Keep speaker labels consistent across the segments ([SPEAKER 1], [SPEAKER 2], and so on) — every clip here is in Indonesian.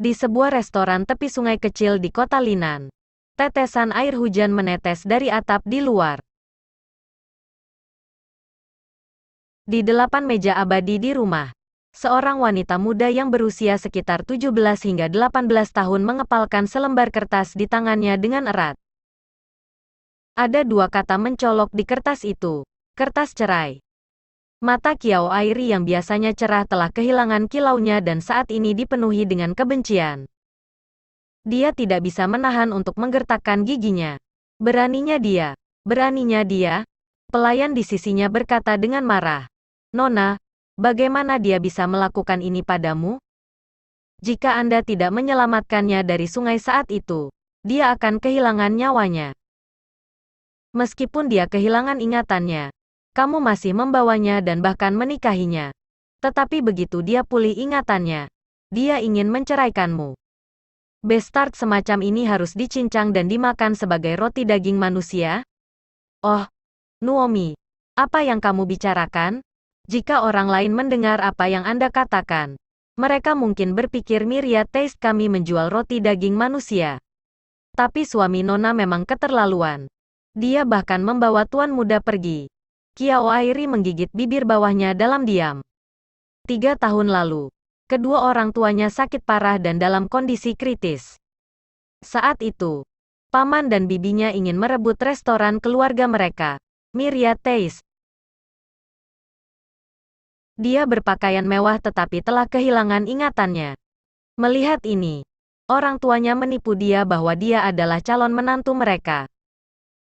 [SPEAKER 1] Di sebuah restoran tepi sungai kecil di kota Linan, tetesan air hujan menetes dari atap di luar. Di 8 meja abadi di rumah, seorang wanita muda yang berusia sekitar 17 hingga 18 tahun mengepalkan selembar kertas di tangannya dengan erat. Ada dua kata mencolok di kertas itu, kertas cerai. Mata Kiao Airi yang biasanya cerah telah kehilangan kilaunya dan saat ini dipenuhi dengan kebencian. Dia tidak bisa menahan untuk menggertakkan giginya. Beraninya dia, pelayan di sisinya berkata dengan marah. Nona, bagaimana dia bisa melakukan ini padamu? Jika Anda tidak menyelamatkannya dari sungai saat itu, dia akan kehilangan nyawanya. Meskipun dia kehilangan ingatannya, kamu masih membawanya dan bahkan menikahinya. Tetapi begitu dia pulih ingatannya, dia ingin menceraikanmu. Bastard semacam ini harus dicincang dan dimakan sebagai roti daging manusia? Oh, Nuomi, apa yang kamu bicarakan? Jika orang lain mendengar apa yang Anda katakan, mereka mungkin berpikir Myriad Taste kami menjual roti daging manusia. Tapi suami Nona memang keterlaluan. Dia bahkan membawa tuan muda pergi. Kiao Airi menggigit bibir bawahnya dalam diam. 3 tahun lalu, kedua orang tuanya sakit parah dan dalam kondisi kritis. Saat itu, paman dan bibinya ingin merebut restoran keluarga mereka, Myriad Taste. Dia berpakaian mewah tetapi telah kehilangan ingatannya. Melihat ini, orang tuanya menipu dia bahwa dia adalah calon menantu mereka.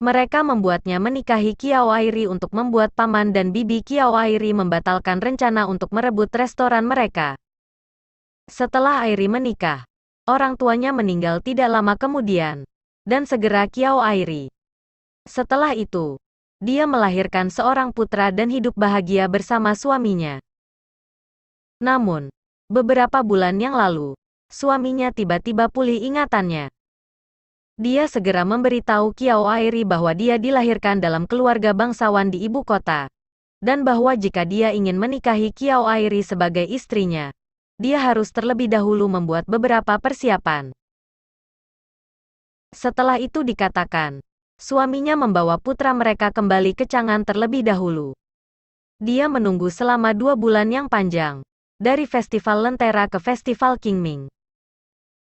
[SPEAKER 1] Mereka membuatnya menikahi Kiao Airi untuk membuat paman dan bibi Kiao Airi membatalkan rencana untuk merebut restoran mereka. Setelah Airi menikah, orang tuanya meninggal tidak lama kemudian, dan segera Kiao Airi. Setelah itu, dia melahirkan seorang putra dan hidup bahagia bersama suaminya. Namun, beberapa bulan yang lalu, suaminya tiba-tiba pulih ingatannya. Dia segera memberitahu Kiao Airi bahwa dia dilahirkan dalam keluarga bangsawan di ibu kota, dan bahwa jika dia ingin menikahi Kiao Airi sebagai istrinya, dia harus terlebih dahulu membuat beberapa persiapan. Setelah itu dikatakan, suaminya membawa putra mereka kembali ke Chang'an terlebih dahulu. Dia menunggu selama 2 bulan yang panjang, dari festival Lentera ke festival Qingming.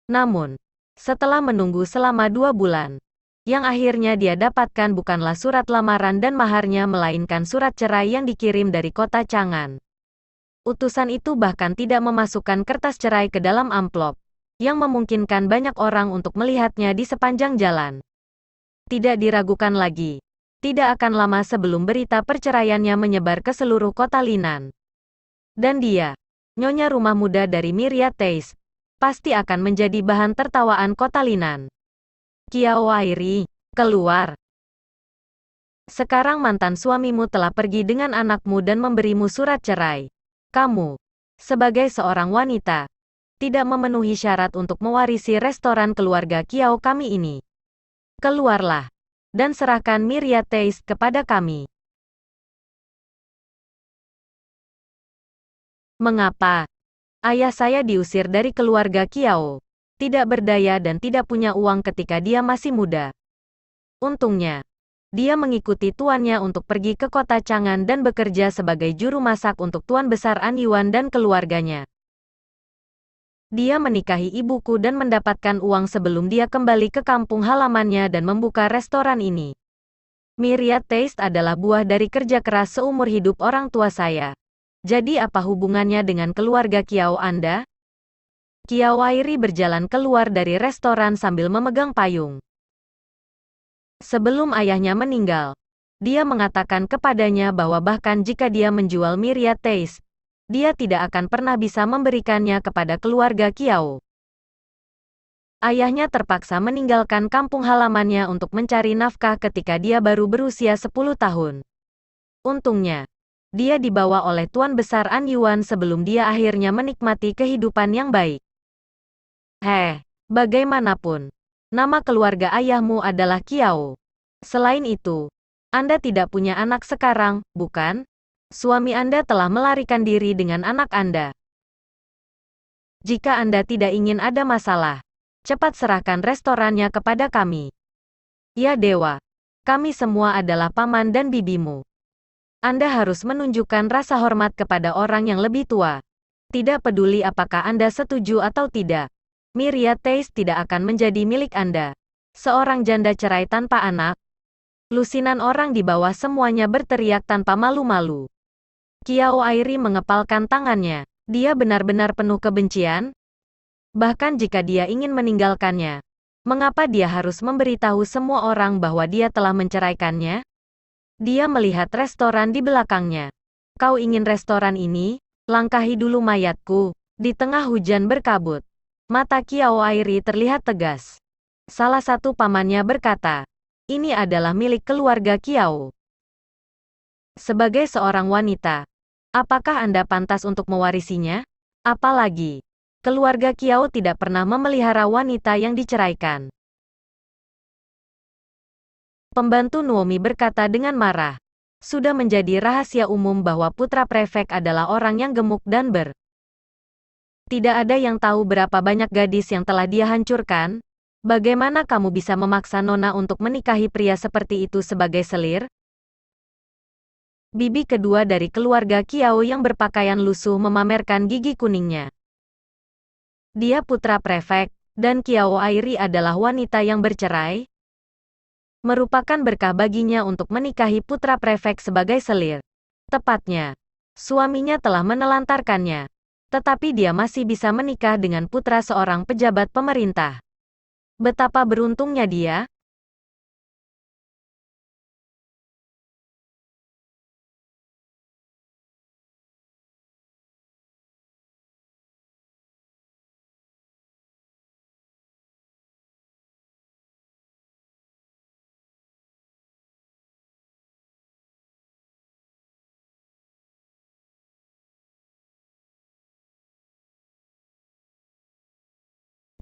[SPEAKER 1] Namun, setelah menunggu selama 2 bulan, yang akhirnya dia dapatkan bukanlah surat lamaran dan maharnya melainkan surat cerai yang dikirim dari kota Chang'an. Utusan itu bahkan tidak memasukkan kertas cerai ke dalam amplop, yang memungkinkan banyak orang untuk melihatnya di sepanjang jalan. Tidak diragukan lagi, tidak akan lama sebelum berita perceraiannya menyebar ke seluruh kota Linan. Dan dia, nyonya rumah muda dari Myriad Taste, pasti akan menjadi bahan tertawaan kota Linan. Kiao Airi, keluar. Sekarang mantan suamimu telah pergi dengan anakmu dan memberimu surat cerai. Kamu, sebagai seorang wanita, tidak memenuhi syarat untuk mewarisi restoran keluarga Kiao kami ini. Keluarlah, dan serahkan Myriad Taste kepada kami. Mengapa? Ayah saya diusir dari keluarga Kiao. Tidak berdaya dan tidak punya uang ketika dia masih muda. Untungnya, dia mengikuti tuannya untuk pergi ke kota Chang'an dan bekerja sebagai juru masak untuk Tuan Besar An Yuan dan keluarganya. Dia menikahi ibuku dan mendapatkan uang sebelum dia kembali ke kampung halamannya dan membuka restoran ini. Myriad Taste adalah buah dari kerja keras seumur hidup orang tua saya. Jadi apa hubungannya dengan keluarga Kiao Anda? Kiao Airi berjalan keluar dari restoran sambil memegang payung. Sebelum ayahnya meninggal, dia mengatakan kepadanya bahwa bahkan jika dia menjual Myriad Taste, dia tidak akan pernah bisa memberikannya kepada keluarga Kiao. Ayahnya terpaksa meninggalkan kampung halamannya untuk mencari nafkah ketika dia baru berusia 10 tahun. Untungnya, dia dibawa oleh Tuan Besar An Yuan sebelum dia akhirnya menikmati kehidupan yang baik. Bagaimanapun, nama keluarga ayahmu adalah Kiao. Selain itu, Anda tidak punya anak sekarang, bukan? Suami Anda telah melarikan diri dengan anak Anda. Jika Anda tidak ingin ada masalah, cepat serahkan restorannya kepada kami. Ya dewa, kami semua adalah paman dan bibimu. Anda harus menunjukkan rasa hormat kepada orang yang lebih tua. Tidak peduli apakah Anda setuju atau tidak. Myriad Taste tidak akan menjadi milik Anda. Seorang janda cerai tanpa anak. Lusinan orang di bawah semuanya berteriak tanpa malu-malu. Qiao Airi mengepalkan tangannya. Dia benar-benar penuh kebencian. Bahkan jika dia ingin meninggalkannya, mengapa dia harus memberitahu semua orang bahwa dia telah menceraikannya? Dia melihat restoran di belakangnya. Kau ingin restoran ini? Langkahi dulu mayatku. Di tengah hujan berkabut, mata Qiao Airi terlihat tegas. Salah satu pamannya berkata, ini adalah milik keluarga Qiao. Sebagai seorang wanita, apakah Anda pantas untuk mewarisinya? Apalagi, keluarga Qiao tidak pernah memelihara wanita yang diceraikan. Pembantu Nuomi berkata dengan marah. Sudah menjadi rahasia umum bahwa putra prefek adalah orang yang gemuk dan tidak ada yang tahu berapa banyak gadis yang telah dia hancurkan. Bagaimana kamu bisa memaksa Nona untuk menikahi pria seperti itu sebagai selir? Bibi kedua dari keluarga Qiao yang berpakaian lusuh memamerkan gigi kuningnya. Dia putra prefek, dan Qiao Airi adalah wanita yang bercerai. Merupakan berkah baginya untuk menikahi putra prefek sebagai selir. Tepatnya, suaminya telah menelantarkannya. Tetapi dia masih bisa menikah dengan putra seorang pejabat pemerintah. Betapa beruntungnya dia.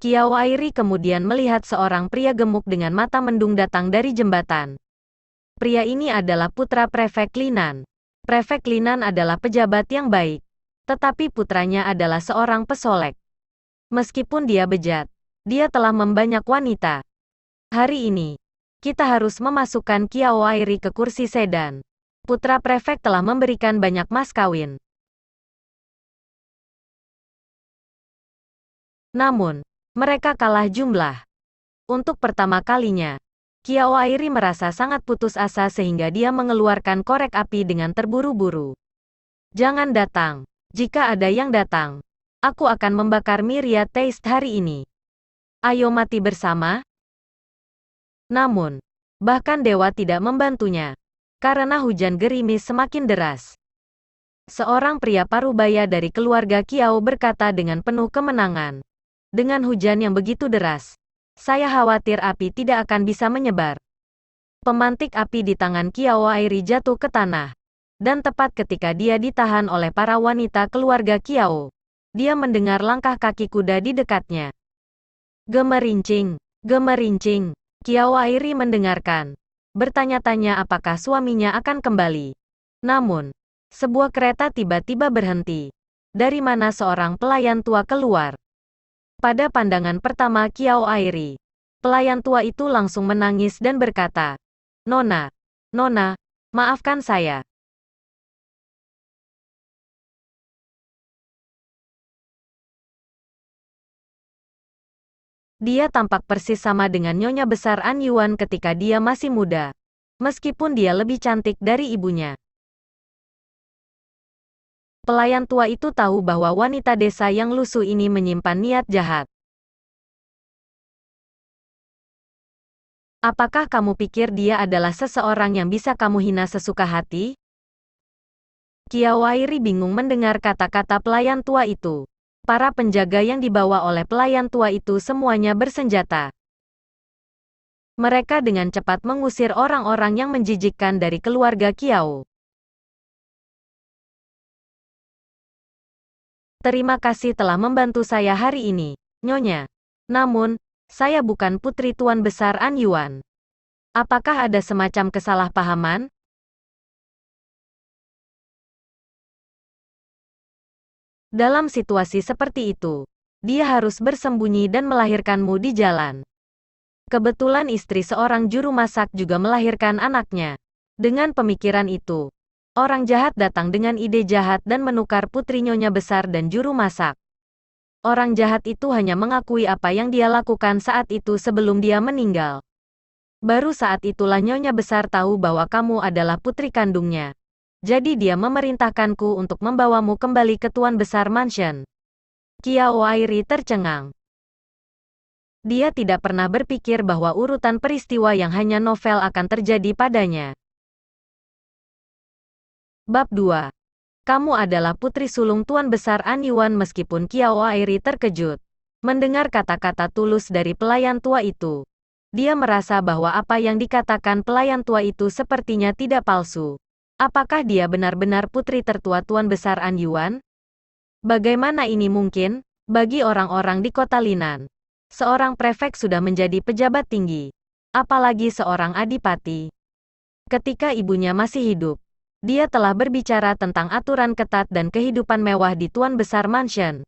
[SPEAKER 1] Qiao Airi kemudian melihat seorang pria gemuk dengan mata mendung datang dari jembatan. Pria ini adalah putra Prefek Linan. Prefek Linan adalah pejabat yang baik. Tetapi putranya adalah seorang pesolek. Meskipun dia bejat, dia telah membanyak wanita. Hari ini, kita harus memasukkan Qiao Airi ke kursi sedan. Putra Prefek telah memberikan banyak mas kawin. Namun, mereka kalah jumlah. Untuk pertama kalinya, Qiao Airi merasa sangat putus asa sehingga dia mengeluarkan korek api dengan terburu-buru. Jangan datang. Jika ada yang datang, aku akan membakar Myriad Taste hari ini. Ayo mati bersama. Namun, bahkan dewa tidak membantunya. Karena hujan gerimis semakin deras. Seorang pria parubaya dari keluarga Qiao berkata dengan penuh kemenangan. Dengan hujan yang begitu deras, saya khawatir api tidak akan bisa menyebar. Pemantik api di tangan Qiao Airi jatuh ke tanah. Dan tepat ketika dia ditahan oleh para wanita keluarga Qiao, dia mendengar langkah kaki kuda di dekatnya. Gemerincing, gemerincing. Qiao Airi mendengarkan. Bertanya-tanya apakah suaminya akan kembali. Namun, sebuah kereta tiba-tiba berhenti. Dari mana seorang pelayan tua keluar. Pada pandangan pertama Qiao Airi, pelayan tua itu langsung menangis dan berkata, Nona, Nona, maafkan saya. Dia tampak persis sama dengan nyonya besar An Yuan ketika dia masih muda. Meskipun dia lebih cantik dari ibunya. Pelayan tua itu tahu bahwa wanita desa yang lusuh ini menyimpan niat jahat. Apakah kamu pikir dia adalah seseorang yang bisa kamu hina sesuka hati? Qiao Airi bingung mendengar kata-kata pelayan tua itu. Para penjaga yang dibawa oleh pelayan tua itu semuanya bersenjata. Mereka dengan cepat mengusir orang-orang yang menjijikkan dari keluarga Qiao. Terima kasih telah membantu saya hari ini, Nyonya. Namun, saya bukan putri Tuan Besar An Yuan. Apakah ada semacam kesalahpahaman? Dalam situasi seperti itu, Dia harus bersembunyi dan melahirkanmu di jalan. Kebetulan istri seorang juru masak juga melahirkan anaknya. Dengan pemikiran itu, orang jahat datang dengan ide jahat dan menukar putri nyonya besar dan juru masak. Orang jahat itu hanya mengakui apa yang dia lakukan saat itu sebelum dia meninggal. Baru saat itulah nyonya besar tahu bahwa kamu adalah putri kandungnya. Jadi dia memerintahkanku untuk membawamu kembali ke Tuan Besar Mansion. Qiao Airi tercengang. Dia tidak pernah berpikir bahwa urutan peristiwa yang hanya novel akan terjadi padanya. Bab 2. Kamu adalah putri sulung Tuan Besar An Yuan. Meskipun Qiao Airi terkejut mendengar kata-kata tulus dari pelayan tua itu, dia merasa bahwa apa yang dikatakan pelayan tua itu sepertinya tidak palsu. Apakah dia benar-benar putri tertua Tuan Besar An Yuan? Bagaimana ini mungkin? Bagi orang-orang di kota Linan, seorang prefek sudah menjadi pejabat tinggi, apalagi seorang adipati. Ketika ibunya masih hidup, dia telah berbicara tentang aturan ketat dan kehidupan mewah di Tuan Besar Mansion,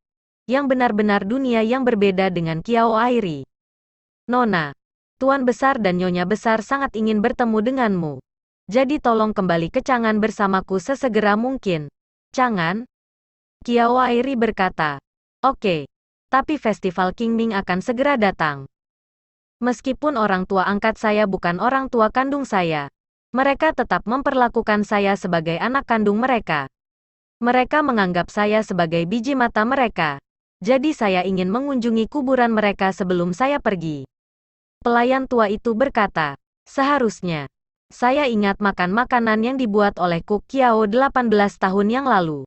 [SPEAKER 1] yang benar-benar dunia yang berbeda dengan Qiao Airi. Nona, Tuan Besar dan Nyonya Besar sangat ingin bertemu denganmu. Jadi tolong kembali ke Chang'an bersamaku sesegera mungkin. Chang'an? Qiao Airi berkata. Oke. Tapi festival Qingming akan segera datang. Meskipun orang tua angkat saya bukan orang tua kandung saya, mereka tetap memperlakukan saya sebagai anak kandung mereka. Mereka menganggap saya sebagai biji mata mereka. Jadi saya ingin mengunjungi kuburan mereka sebelum saya pergi. Pelayan tua itu berkata, seharusnya saya ingat makan makanan yang dibuat oleh Kuk Qiao 18 tahun yang lalu.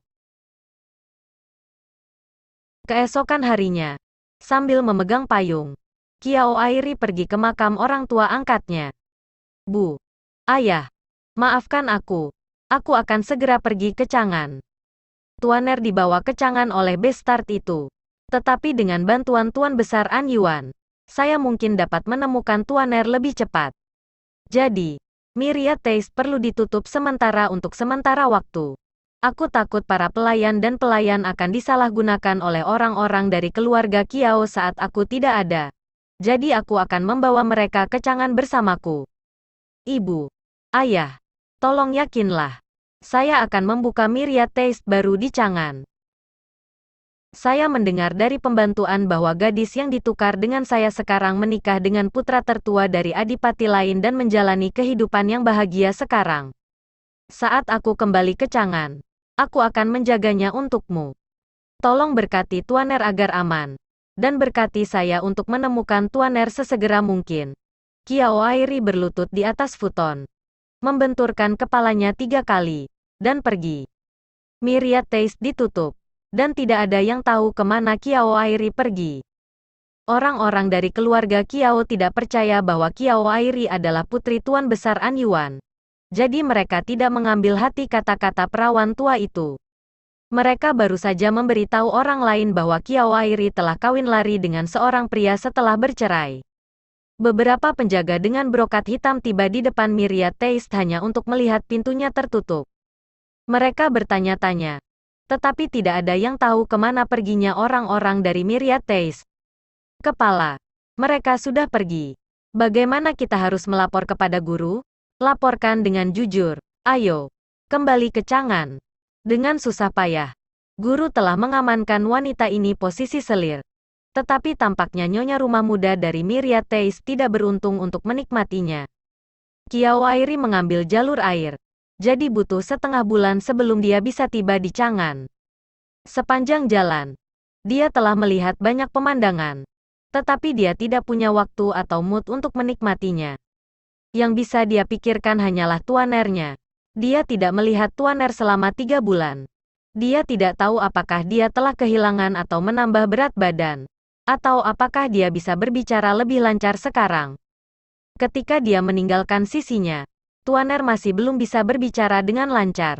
[SPEAKER 1] Keesokan harinya, sambil memegang payung, Qiao Airi pergi ke makam orang tua angkatnya. Bu, ayah, maafkan aku akan segera pergi ke Chang'an. Tuaner dibawa ke Chang'an oleh Bestart itu. Tetapi dengan bantuan Tuan Besar An Yuan, saya mungkin dapat menemukan Tuaner lebih cepat. Jadi, Myriad Taste perlu ditutup sementara untuk sementara waktu. Aku takut para pelayan dan pelayan akan disalahgunakan oleh orang-orang dari keluarga Qiao saat aku tidak ada. Jadi aku akan membawa mereka ke Chang'an bersamaku. Ibu, ayah, tolong yakinlah. Saya akan membuka Myriad Taste baru di Chang'an. Saya mendengar dari pembantuan bahwa gadis yang ditukar dengan saya sekarang menikah dengan putra tertua dari adipati lain dan menjalani kehidupan yang bahagia sekarang. Saat aku kembali ke Chang'an, aku akan menjaganya untukmu. Tolong berkati Tuaner agar aman, dan berkati saya untuk menemukan Tuaner sesegera mungkin. Qiao Airi berlutut di atas futon, membenturkan kepalanya 3 kali, dan pergi. Myriad Taste ditutup. Dan tidak ada yang tahu kemana Qiao Airi pergi. Orang-orang dari keluarga Qiao tidak percaya bahwa Qiao Airi adalah putri Tuan Besar An Yuan. Jadi mereka tidak mengambil hati kata-kata perawan tua itu. Mereka baru saja memberitahu orang lain bahwa Qiao Airi telah kawin lari dengan seorang pria setelah bercerai. Beberapa penjaga dengan brokat hitam tiba di depan Myriad Taste hanya untuk melihat pintunya tertutup. Mereka bertanya-tanya. Tetapi tidak ada yang tahu kemana perginya orang-orang dari Myriad Taste. Kepala. Mereka sudah pergi. Bagaimana kita harus melapor kepada guru? Laporkan dengan jujur. Ayo. Kembali ke Chang'an. Dengan susah payah, guru telah mengamankan wanita ini posisi selir. Tetapi tampaknya nyonya rumah muda dari Myriad Taste tidak beruntung untuk menikmatinya. Qiao Airi mengambil jalur air. Jadi butuh setengah bulan sebelum dia bisa tiba di Chang'an. Sepanjang jalan, dia telah melihat banyak pemandangan. Tetapi dia tidak punya waktu atau mood untuk menikmatinya. Yang bisa dia pikirkan hanyalah Tuanernya. Dia tidak melihat Tuaner selama 3 bulan. Dia tidak tahu apakah dia telah kehilangan atau menambah berat badan. Atau apakah dia bisa berbicara lebih lancar sekarang. Ketika dia meninggalkan sisinya, Tuaner masih belum bisa berbicara dengan lancar.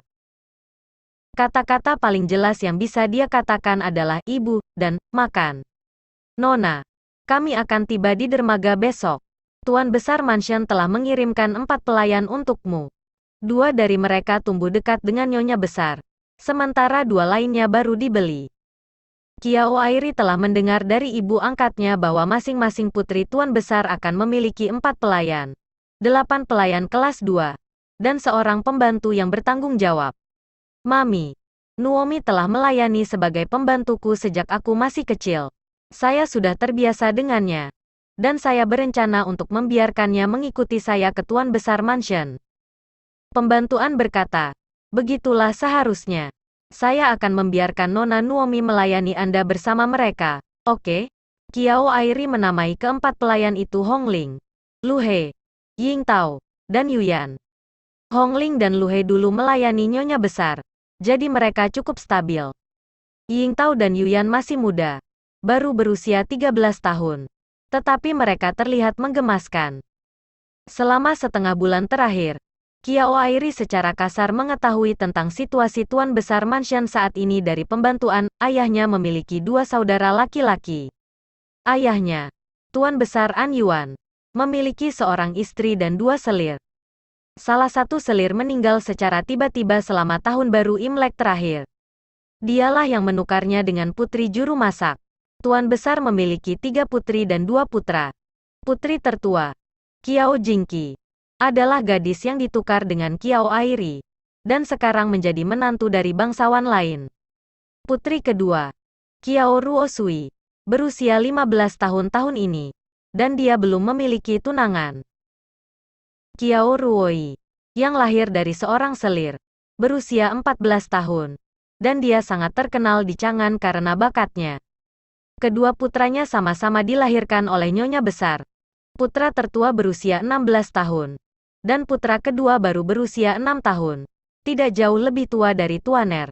[SPEAKER 1] Kata-kata paling jelas yang bisa dia katakan adalah ibu dan makan. Nona, kami akan tiba di dermaga besok. Tuan Besar Mansion telah mengirimkan 4 pelayan untukmu. 2 dari mereka tumbuh dekat dengan Nyonya Besar, sementara 2 lainnya baru dibeli. Kiao Airi telah mendengar dari ibu angkatnya bahwa masing-masing putri Tuan Besar akan memiliki 4 pelayan, 8 pelayan kelas 2, dan seorang pembantu yang bertanggung jawab. Mami, Nuomi telah melayani sebagai pembantuku sejak aku masih kecil. Saya sudah terbiasa dengannya. Dan saya berencana untuk membiarkannya mengikuti saya ke Tuan Besar Mansion. Pembantuan berkata, begitulah seharusnya. Saya akan membiarkan Nona Nuomi melayani Anda bersama mereka. Oke? Kiao Airi menamai keempat pelayan itu Hongling, Lu He, Ying Tao, dan Yuyan. Hongling dan Lu He dulu melayani Nyonya Besar. Jadi mereka cukup stabil. Ying Tao dan Yuyan masih muda. Baru berusia 13 tahun. Tetapi mereka terlihat menggemaskan. Selama setengah bulan terakhir, Kiao Airi secara kasar mengetahui tentang situasi Tuan Besar Mansion saat ini dari pembantuan. Ayahnya memiliki 2 saudara laki-laki. Ayahnya, Tuan Besar An Yuan, memiliki seorang istri dan 2 selir. Salah satu selir meninggal secara tiba-tiba selama tahun baru Imlek terakhir. Dialah yang menukarnya dengan putri juru masak. Tuan Besar memiliki 3 putri dan 2 putra. Putri tertua, Kiao Jingqi, adalah gadis yang ditukar dengan Kiao Airi, dan sekarang menjadi menantu dari bangsawan lain. Putri kedua, Kiao Ruosui, berusia 15 tahun ini, dan dia belum memiliki tunangan. Kiao Ruoi, yang lahir dari seorang selir, berusia 14 tahun, dan dia sangat terkenal di Chang'an karena bakatnya. Kedua putranya sama-sama dilahirkan oleh Nyonya Besar. Putra tertua berusia 16 tahun, dan putra kedua baru berusia 6 tahun. Tidak jauh lebih tua dari Tuan Er.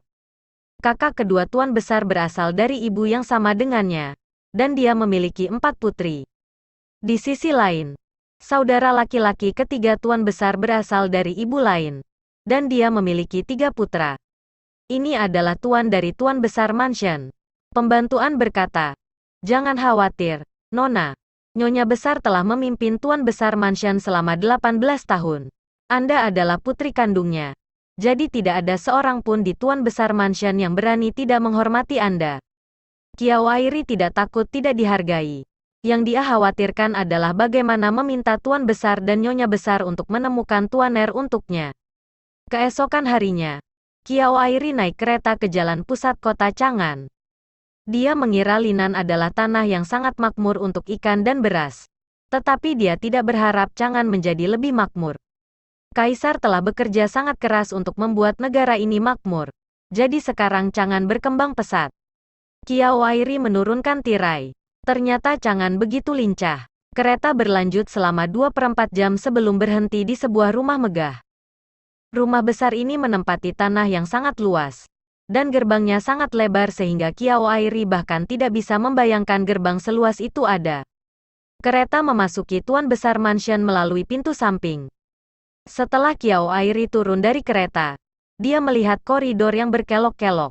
[SPEAKER 1] Kakak kedua Tuan Besar berasal dari ibu yang sama dengannya, dan dia memiliki 4 putri. Di sisi lain, saudara laki-laki ketiga Tuan Besar berasal dari ibu lain, dan dia memiliki 3 putra. Ini adalah tuan dari Tuan Besar Mansion. Pembantuan berkata, jangan khawatir, Nona. Nyonya Besar telah memimpin Tuan Besar Mansion selama 18 tahun. Anda adalah putri kandungnya. Jadi tidak ada seorang pun di Tuan Besar Mansion yang berani tidak menghormati Anda. Kiao Airi tidak takut tidak dihargai. Yang dia khawatirkan adalah bagaimana meminta Tuan Besar dan Nyonya Besar untuk menemukan Tuan Er untuknya. Keesokan harinya, Kiao Airi naik kereta ke jalan pusat kota Chang'an. Dia mengira Linan adalah tanah yang sangat makmur untuk ikan dan beras. Tetapi dia tidak berharap Chang'an menjadi lebih makmur. Kaisar telah bekerja sangat keras untuk membuat negara ini makmur. Jadi sekarang Chang'an berkembang pesat. Kiao Airi menurunkan tirai. Ternyata Chang'an begitu lincah. Kereta berlanjut selama 2/4 jam sebelum berhenti di sebuah rumah megah. Rumah besar ini menempati tanah yang sangat luas. Dan gerbangnya sangat lebar sehingga Kiao Airi bahkan tidak bisa membayangkan gerbang seluas itu ada. Kereta memasuki Tuan Besar Mansion melalui pintu samping. Setelah Kiao Airi turun dari kereta, dia melihat koridor yang berkelok-kelok.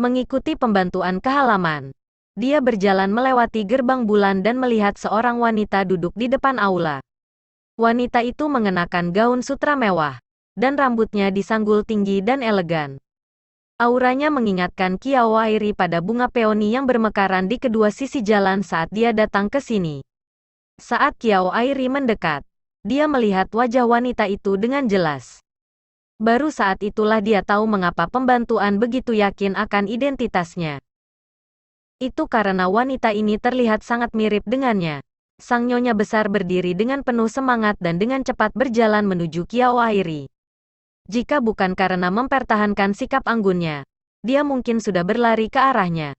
[SPEAKER 1] Mengikuti pembantuan ke halaman, dia berjalan melewati gerbang bulan dan melihat seorang wanita duduk di depan aula. Wanita itu mengenakan gaun sutra mewah, dan rambutnya disanggul tinggi dan elegan. Auranya mengingatkan Kiao Airi pada bunga peoni yang bermekaran di kedua sisi jalan saat dia datang ke sini. Saat Kiao Airi mendekat, dia melihat wajah wanita itu dengan jelas. Baru saat itulah dia tahu mengapa pembantuan begitu yakin akan identitasnya. Itu karena wanita ini terlihat sangat mirip dengannya. Sang Nyonya Besar berdiri dengan penuh semangat dan dengan cepat berjalan menuju Kiao Airi. Jika bukan karena mempertahankan sikap anggunnya, dia mungkin sudah berlari ke arahnya.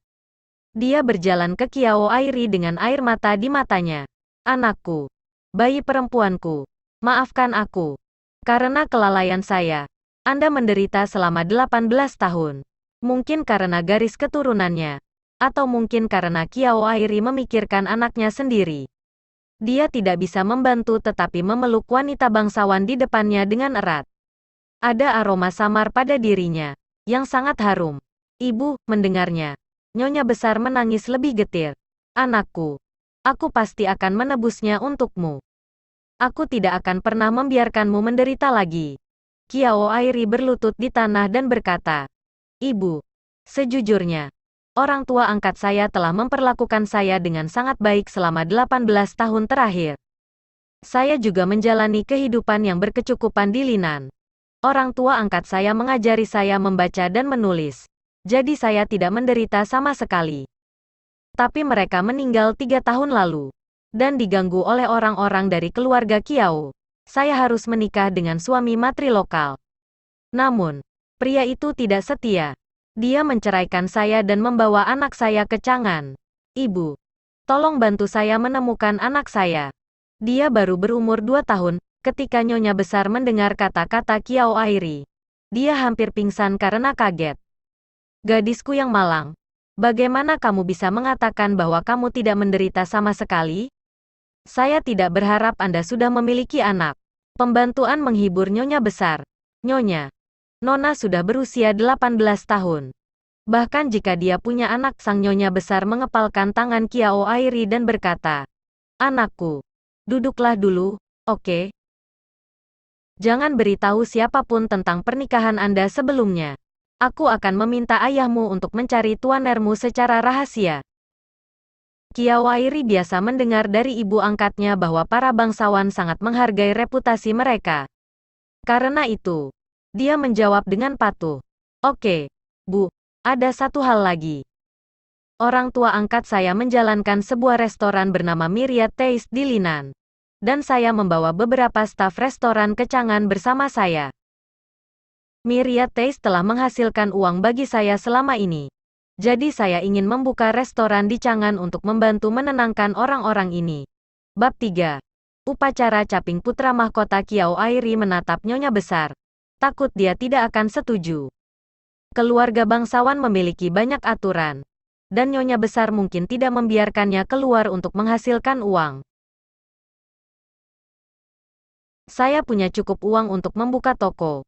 [SPEAKER 1] Dia berjalan ke Kiao Airi dengan air mata di matanya. Anakku, bayi perempuanku, maafkan aku. Karena kelalaian saya, Anda menderita selama 18 tahun. Mungkin karena garis keturunannya, atau mungkin karena Kiao Airi memikirkan anaknya sendiri. Dia tidak bisa membantu tetapi memeluk wanita bangsawan di depannya dengan erat. Ada aroma samar pada dirinya, yang sangat harum. Ibu, mendengarnya. Nyonya Besar menangis lebih getir. Anakku, aku pasti akan menebusnya untukmu. Aku tidak akan pernah membiarkanmu menderita lagi. Kiao Airi berlutut di tanah dan berkata, Ibu, sejujurnya, Orang tua angkat saya telah memperlakukan saya dengan sangat baik selama 18 tahun terakhir. Saya juga menjalani kehidupan yang berkecukupan di Linan. Orang tua angkat saya mengajari saya membaca dan menulis. Jadi saya tidak menderita sama sekali. Tapi mereka meninggal 3 tahun lalu. Dan diganggu oleh orang-orang dari keluarga Kiao. Saya harus menikah dengan suami matri lokal. Namun, pria itu tidak setia. Dia menceraikan saya dan membawa anak saya ke Chang'an. Ibu, tolong bantu saya menemukan anak saya. Dia baru berumur 2 tahun, ketika Nyonya Besar mendengar kata-kata Kiao Airi. Dia hampir pingsan karena kaget. Gadisku yang malang, bagaimana kamu bisa mengatakan bahwa kamu tidak menderita sama sekali? Saya tidak berharap Anda sudah memiliki anak. Pembantuan menghibur Nyonya Besar. Nyonya, Nona sudah berusia 18 tahun. Bahkan jika dia punya anak, sang Nyonya Besar mengepalkan tangan Kiao Airi dan berkata, "Anakku, duduklah dulu, oke? Jangan beritahu siapapun tentang pernikahan Anda sebelumnya. Aku akan meminta ayahmu untuk mencari tuanermu secara rahasia." Kiao Airi biasa mendengar dari ibu angkatnya bahwa para bangsawan sangat menghargai reputasi mereka. Karena itu, dia menjawab dengan patuh. "Oke, Bu, ada satu hal lagi. Orang tua angkat saya menjalankan sebuah restoran bernama Myriad Taste di Linan. Dan saya membawa beberapa staf restoran ke Chang'an bersama saya. Myriad Taste telah menghasilkan uang bagi saya selama ini. Jadi saya ingin membuka restoran di Chang'an untuk membantu menenangkan orang-orang ini." Bab 3. Upacara caping putra mahkota. Kiao Airi menatap Nyonya Besar. Takut dia tidak akan setuju. Keluarga bangsawan memiliki banyak aturan. Dan Nyonya Besar mungkin tidak membiarkannya keluar untuk menghasilkan uang. Saya punya cukup uang untuk membuka toko.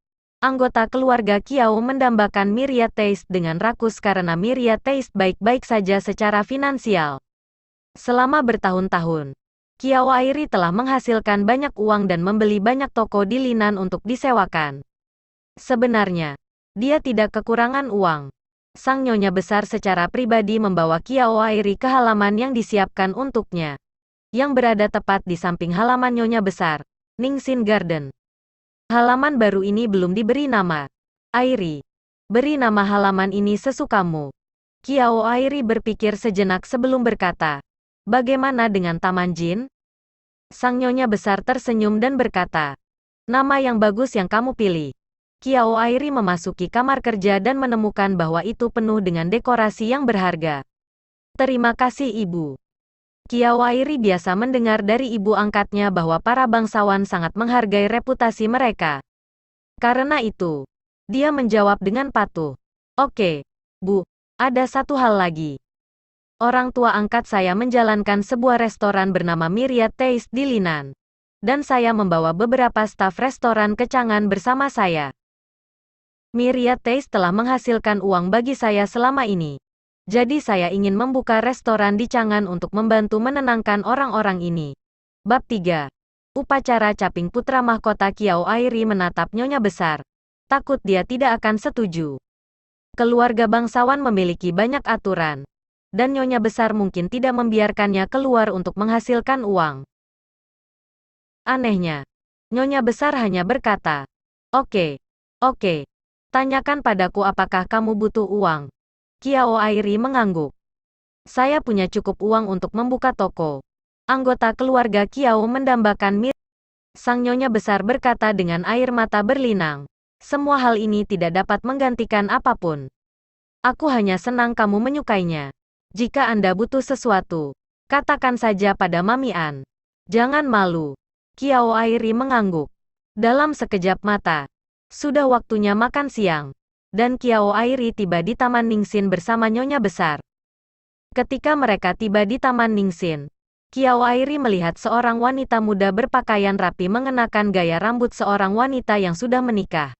[SPEAKER 1] Anggota keluarga Kiao mendambakan Myriad Taste dengan rakus karena Myriad Taste baik-baik saja secara finansial. Selama bertahun-tahun, Kiao Airi telah menghasilkan banyak uang dan membeli banyak toko di Linan untuk disewakan. Sebenarnya, dia tidak kekurangan uang. Sang Nyonya Besar secara pribadi membawa Kiao Airi ke halaman yang disiapkan untuknya, yang berada tepat di samping halaman Nyonya Besar, Ningxin Garden. Halaman baru ini belum diberi nama. "Airi, beri nama halaman ini sesukamu." Kiao Airi berpikir sejenak sebelum berkata, "Bagaimana dengan Taman Jin?" Sang Nyonya Besar tersenyum dan berkata, "Nama yang bagus yang kamu pilih." Kiao Airi memasuki kamar kerja dan menemukan bahwa itu penuh dengan dekorasi yang berharga. "Terima kasih Ibu." Kiao Airi biasa mendengar dari ibu angkatnya bahwa para bangsawan sangat menghargai reputasi mereka. Karena itu, dia menjawab dengan patuh. "Oke, Bu, ada satu hal lagi. Orang tua angkat saya menjalankan sebuah restoran bernama Myriad Taste di Linan. Dan saya membawa beberapa staf restoran ke Chang'an bersama saya. Myriad Taste telah menghasilkan uang bagi saya selama ini. Jadi saya ingin membuka restoran di Chang'an untuk membantu menenangkan orang-orang ini." Bab 3. Upacara caping putra mahkota. Kiao Airi menatap Nyonya Besar. Takut dia tidak akan setuju. Keluarga bangsawan memiliki banyak aturan. Dan Nyonya Besar mungkin tidak membiarkannya keluar untuk menghasilkan uang. Anehnya, Nyonya Besar hanya berkata, "Oke, oke. Tanyakan padaku apakah kamu butuh uang." Kiao Airi mengangguk. "Saya punya cukup uang untuk membuka toko." Anggota keluarga Kiao mendambakan mir. Sang Nyonya Besar berkata dengan air mata berlinang, "Semua hal ini tidak dapat menggantikan apapun. Aku hanya senang kamu menyukainya. Jika Anda butuh sesuatu, katakan saja pada Mami An. Jangan malu." Kiao Airi mengangguk. Dalam sekejap mata, sudah waktunya makan siang. Dan Kiao Airi tiba di Taman Ningxin bersama Nyonya Besar. Ketika mereka tiba di Taman Ningxin, Kiao Airi melihat seorang wanita muda berpakaian rapi mengenakan gaya rambut seorang wanita yang sudah menikah.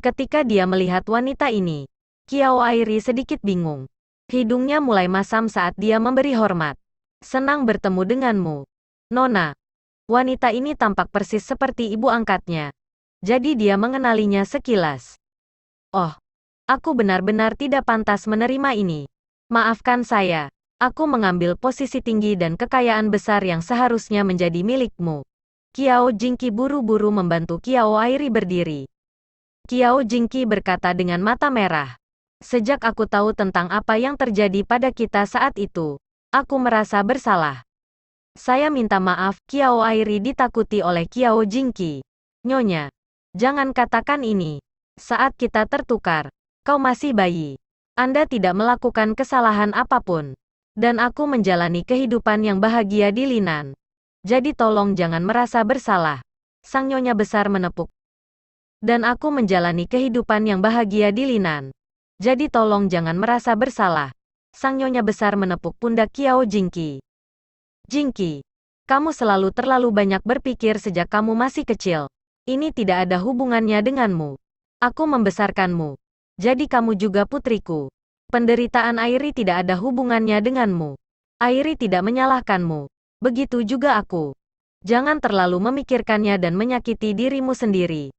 [SPEAKER 1] Ketika dia melihat wanita ini, Kiao Airi sedikit bingung. Hidungnya mulai masam saat dia memberi hormat. "Senang bertemu denganmu, Nona." Wanita ini tampak persis seperti ibu angkatnya. Jadi dia mengenalinya sekilas. "Oh, aku benar-benar tidak pantas menerima ini." Maafkan saya. Aku mengambil posisi tinggi dan kekayaan besar yang seharusnya menjadi milikmu. Qiao Jingqi buru-buru membantu Qiao Airi berdiri. Qiao Jingqi berkata dengan mata merah. Sejak aku tahu tentang apa yang terjadi pada kita saat itu, aku merasa bersalah. Saya minta maaf. Qiao Airi ditakuti oleh Qiao Jingqi. Nyonya, jangan katakan ini. Saat kita tertukar, kau masih bayi. Anda tidak melakukan kesalahan apapun. Dan aku menjalani kehidupan yang bahagia di Linan. Jadi tolong jangan merasa bersalah. Sang nyonya besar menepuk. Dan aku menjalani kehidupan yang bahagia di Linan. Jadi tolong jangan merasa bersalah. Sang nyonya besar menepuk pundak Qiao Jingqi. Jingqi, kamu selalu terlalu banyak berpikir sejak kamu masih kecil. Ini tidak ada hubungannya denganmu. Aku membesarkanmu. Jadi kamu juga putriku. Penderitaan Airi tidak ada hubungannya denganmu. Airi tidak menyalahkanmu. Begitu juga aku. Jangan terlalu memikirkannya dan menyakiti dirimu sendiri.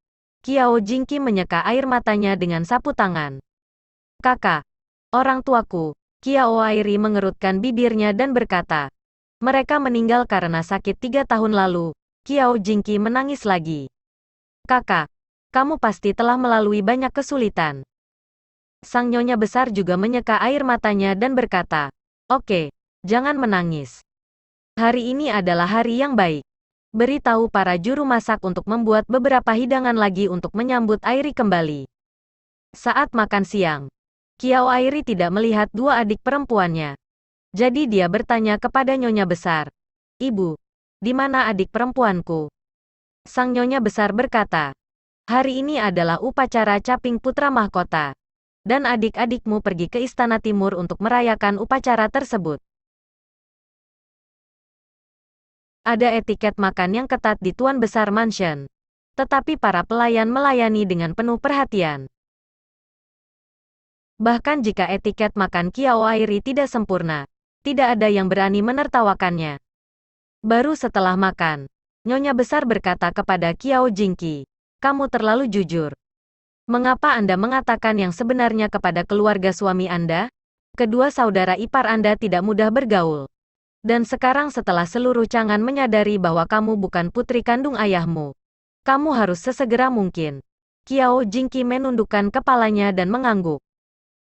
[SPEAKER 1] Qiao Jingqi menyeka air matanya dengan sapu tangan. Kakak, orang tuaku. Qiao Airi mengerutkan bibirnya dan berkata. Mereka meninggal karena sakit 3 tahun lalu. Qiao Jingqi menangis lagi. Kakak, kamu pasti telah melalui banyak kesulitan. Sang nyonya besar juga menyeka air matanya dan berkata, "Oke, jangan menangis. Hari ini adalah hari yang baik. Beritahu para juru masak untuk membuat beberapa hidangan lagi untuk menyambut Airi kembali." Saat makan siang, Qiao Airi tidak melihat dua adik perempuannya. Jadi dia bertanya kepada nyonya besar, "Ibu, di mana adik perempuanku?" Sang nyonya besar berkata, "Hari ini adalah upacara caping putra mahkota. Dan adik-adikmu pergi ke Istana Timur untuk merayakan upacara tersebut. Ada etiket makan yang ketat di Tuan Besar Mansion. Tetapi para pelayan melayani dengan penuh perhatian. Bahkan jika etiket makan Qiao Airi tidak sempurna, tidak ada yang berani menertawakannya. Baru setelah makan, nyonya besar berkata kepada Qiao Jingqi, "Kamu terlalu jujur. Mengapa Anda mengatakan yang sebenarnya kepada keluarga suami Anda? Kedua saudara ipar Anda tidak mudah bergaul. Dan sekarang setelah seluruh Chang'an menyadari bahwa kamu bukan putri kandung ayahmu, kamu harus sesegera mungkin." Qiao Jingqi menundukkan kepalanya dan mengangguk.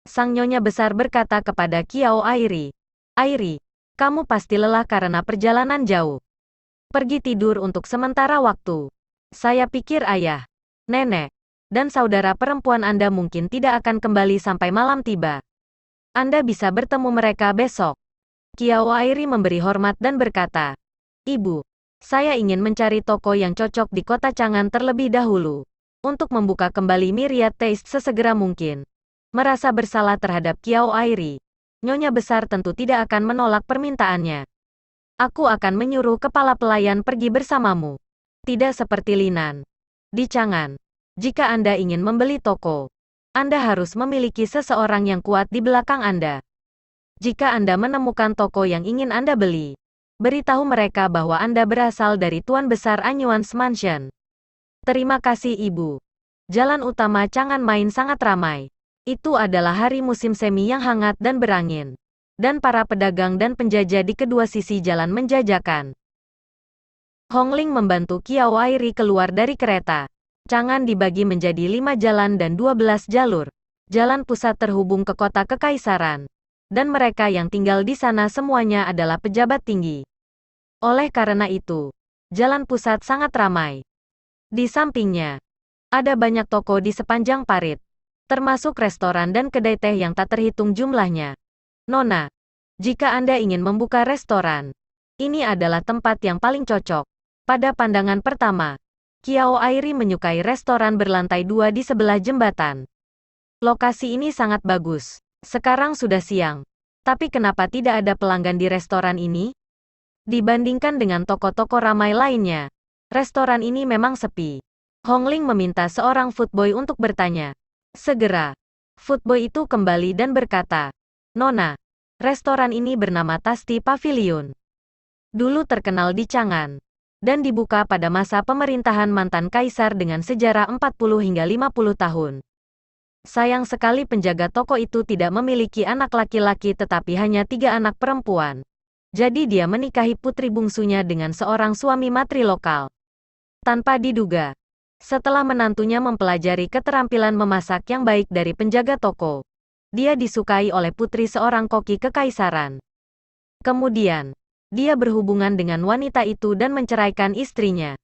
[SPEAKER 1] Sang nyonya besar berkata kepada Qiao Airi, "Airi, kamu pasti lelah karena perjalanan jauh. Pergi tidur untuk sementara waktu. Saya pikir ayah, nenek, dan saudara perempuan Anda mungkin tidak akan kembali sampai malam tiba. Anda bisa bertemu mereka besok." Qiao Airi memberi hormat dan berkata, "Ibu, saya ingin mencari toko yang cocok di kota Chang'an terlebih dahulu, untuk membuka kembali Myriad Taste sesegera mungkin." Merasa bersalah terhadap Qiao Airi, nyonya besar tentu tidak akan menolak permintaannya. "Aku akan menyuruh kepala pelayan pergi bersamamu. Tidak seperti Linan. Di Chang'an, jika Anda ingin membeli toko, Anda harus memiliki seseorang yang kuat di belakang Anda. Jika Anda menemukan toko yang ingin Anda beli, beritahu mereka bahwa Anda berasal dari Tuan Besar Anyuan's Mansion." "Terima kasih Ibu." Jalan utama Chang'an Main sangat ramai. Itu adalah hari musim semi yang hangat dan berangin. Dan para pedagang dan penjajah di kedua sisi jalan menjajakan. Hongling membantu Qiao Airi keluar dari kereta. Chang'an dibagi menjadi 5 jalan dan 12 jalur. Jalan pusat terhubung ke kota kekaisaran. Dan mereka yang tinggal di sana semuanya adalah pejabat tinggi. Oleh karena itu, jalan pusat sangat ramai. Di sampingnya, ada banyak toko di sepanjang parit, termasuk restoran dan kedai teh yang tak terhitung jumlahnya. "Nona, jika Anda ingin membuka restoran, ini adalah tempat yang paling cocok." Pada pandangan pertama, Qiao Airi menyukai restoran berlantai 2 di sebelah jembatan. Lokasi ini sangat bagus. Sekarang sudah siang. Tapi kenapa tidak ada pelanggan di restoran ini? Dibandingkan dengan toko-toko ramai lainnya, restoran ini memang sepi. Hongling meminta seorang footboy untuk bertanya. Segera, footboy itu kembali dan berkata, "Nona, restoran ini bernama Tasty Pavilion. Dulu terkenal di Chang'an, dan dibuka pada masa pemerintahan mantan kaisar dengan sejarah 40 hingga 50 tahun. Sayang sekali penjaga toko itu tidak memiliki anak laki-laki tetapi hanya 3 anak perempuan. Jadi dia menikahi putri bungsunya dengan seorang suami matri lokal. Tanpa diduga, setelah menantunya mempelajari keterampilan memasak yang baik dari penjaga toko, dia disukai oleh putri seorang koki kekaisaran. Kemudian, dia berhubungan dengan wanita itu dan menceraikan istrinya.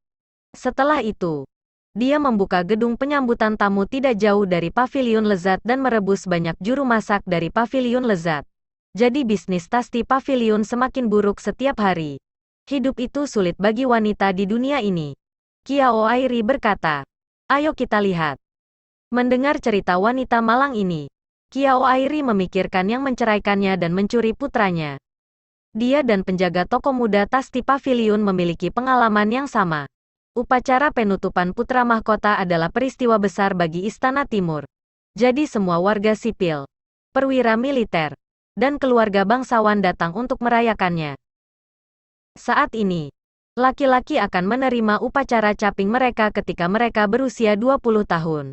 [SPEAKER 1] Setelah itu, dia membuka gedung penyambutan tamu tidak jauh dari Paviliun Lezat dan merebus banyak juru masak dari Paviliun Lezat. Jadi bisnis Tasty Paviliun semakin buruk setiap hari. Hidup itu sulit bagi wanita di dunia ini. Qiao Airi berkata, "Ayo kita lihat." Mendengar cerita wanita malang ini, Qiao Airi memikirkan yang menceraikannya dan mencuri putranya. Dia dan penjaga toko muda Tasty Paviliun memiliki pengalaman yang sama. Upacara penutupan putra mahkota adalah peristiwa besar bagi Istana Timur. Jadi semua warga sipil, perwira militer, dan keluarga bangsawan datang untuk merayakannya. Saat ini, laki-laki akan menerima upacara caping mereka ketika mereka berusia 20 tahun.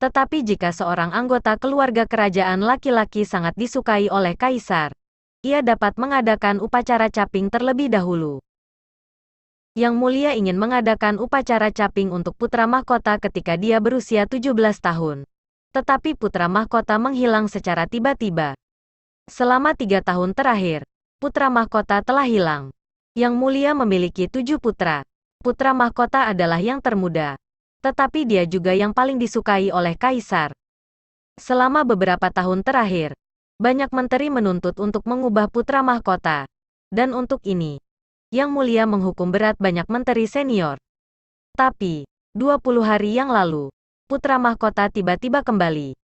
[SPEAKER 1] Tetapi jika seorang anggota keluarga kerajaan laki-laki sangat disukai oleh kaisar, ia dapat mengadakan upacara caping terlebih dahulu. Yang Mulia ingin mengadakan upacara caping untuk putra mahkota ketika dia berusia 17 tahun. Tetapi putra mahkota menghilang secara tiba-tiba. Selama 3 tahun terakhir, putra mahkota telah hilang. Yang Mulia memiliki 7 putra. Putra mahkota adalah yang termuda. Tetapi dia juga yang paling disukai oleh kaisar. Selama beberapa tahun terakhir, banyak menteri menuntut untuk mengubah putra mahkota. Dan untuk ini, Yang Mulia menghukum berat banyak menteri senior. Tapi, 20 hari yang lalu, putra mahkota tiba-tiba kembali.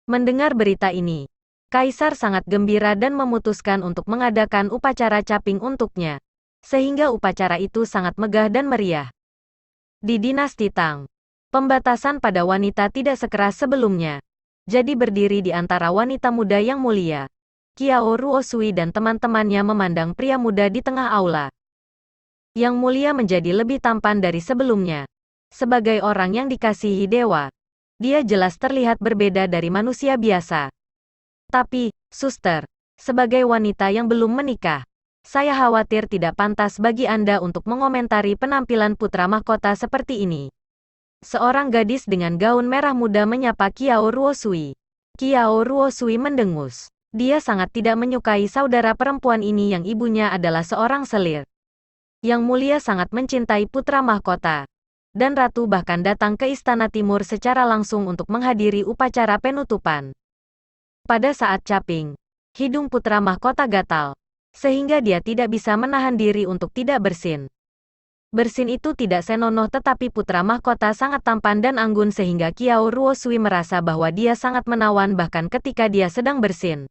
[SPEAKER 1] Mendengar berita ini, Kaisar sangat gembira dan memutuskan untuk mengadakan upacara caping untuknya. Sehingga upacara itu sangat megah dan meriah. Di dinasti Tang, pembatasan pada wanita tidak sekeras sebelumnya. Jadi berdiri di antara wanita muda yang mulia, Qiao Ruosui dan teman-temannya memandang pria muda di tengah aula. Yang Mulia menjadi lebih tampan dari sebelumnya. Sebagai orang yang dikasihi dewa, dia jelas terlihat berbeda dari manusia biasa. Tapi, suster, sebagai wanita yang belum menikah, saya khawatir tidak pantas bagi Anda untuk mengomentari penampilan putra mahkota seperti ini. Seorang gadis dengan gaun merah muda menyapa Qiao Ruosui. Qiao Ruosui mendengus. Dia sangat tidak menyukai saudara perempuan ini yang ibunya adalah seorang selir. Yang Mulia sangat mencintai putra mahkota. Dan Ratu bahkan datang ke Istana Timur secara langsung untuk menghadiri upacara penutupan. Pada saat caping, hidung putra mahkota gatal, sehingga dia tidak bisa menahan diri untuk tidak bersin. Bersin itu tidak senonoh tetapi putra mahkota sangat tampan dan anggun sehingga Qiao Ruosui merasa bahwa dia sangat menawan bahkan ketika dia sedang bersin.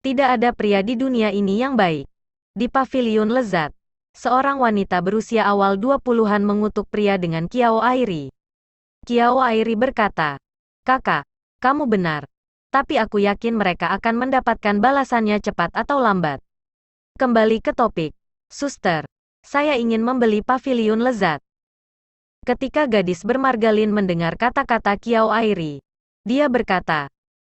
[SPEAKER 1] Tidak ada pria di dunia ini yang baik. Di Paviliun Lezat, seorang wanita berusia awal 20-an mengutuk pria dengan Qiao Airi. Qiao Airi berkata, "Kakak, kamu benar. Tapi aku yakin mereka akan mendapatkan balasannya cepat atau lambat." Kembali ke topik. Suster, saya ingin membeli Paviliun Lezat. Ketika gadis bermargalin mendengar kata-kata Qiao Airi, dia berkata,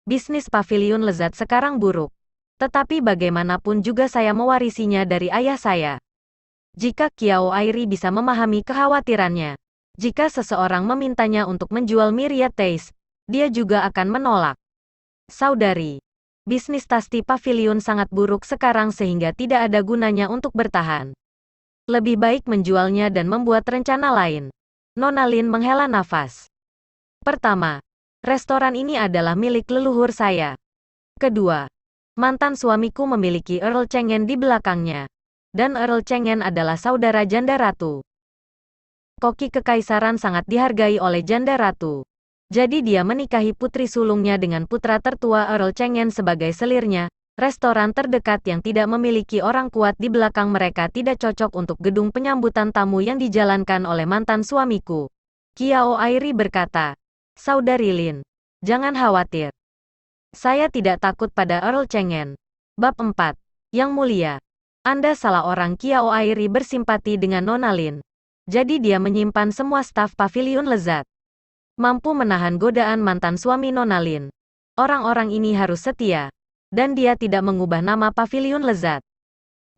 [SPEAKER 1] "Bisnis Paviliun Lezat sekarang buruk. Tetapi bagaimanapun juga saya mewarisinya dari ayah saya." Jika Qiao Airi bisa memahami kekhawatirannya, jika seseorang memintanya untuk menjual Myriad Taste, dia juga akan menolak. Saudari, bisnis Tasty Paviliun sangat buruk sekarang sehingga tidak ada gunanya untuk bertahan. Lebih baik menjualnya dan membuat rencana lain. Nona Lin menghela nafas. Pertama, restoran ini adalah milik leluhur saya. Kedua, mantan suamiku memiliki Earl Cheng'en di belakangnya. Dan Earl Cheng'en adalah saudara Janda Ratu. Koki kekaisaran sangat dihargai oleh Janda Ratu. Jadi dia menikahi putri sulungnya dengan putra tertua Earl Cheng'en sebagai selirnya. Restoran terdekat yang tidak memiliki orang kuat di belakang mereka tidak cocok untuk gedung penyambutan tamu yang dijalankan oleh mantan suamiku. Qiao Airi berkata, "Saudari Lin, jangan khawatir. Saya tidak takut pada Earl Cheng'en." Bab 4. Yang Mulia. Anda salah orang. Qiao Airi bersimpati dengan Nona Lin. Jadi dia menyimpan semua staf Paviliun Lezat. mampu menahan godaan mantan suami Nona Lin. Orang-orang ini harus setia, dan dia tidak mengubah nama Paviliun Lezat.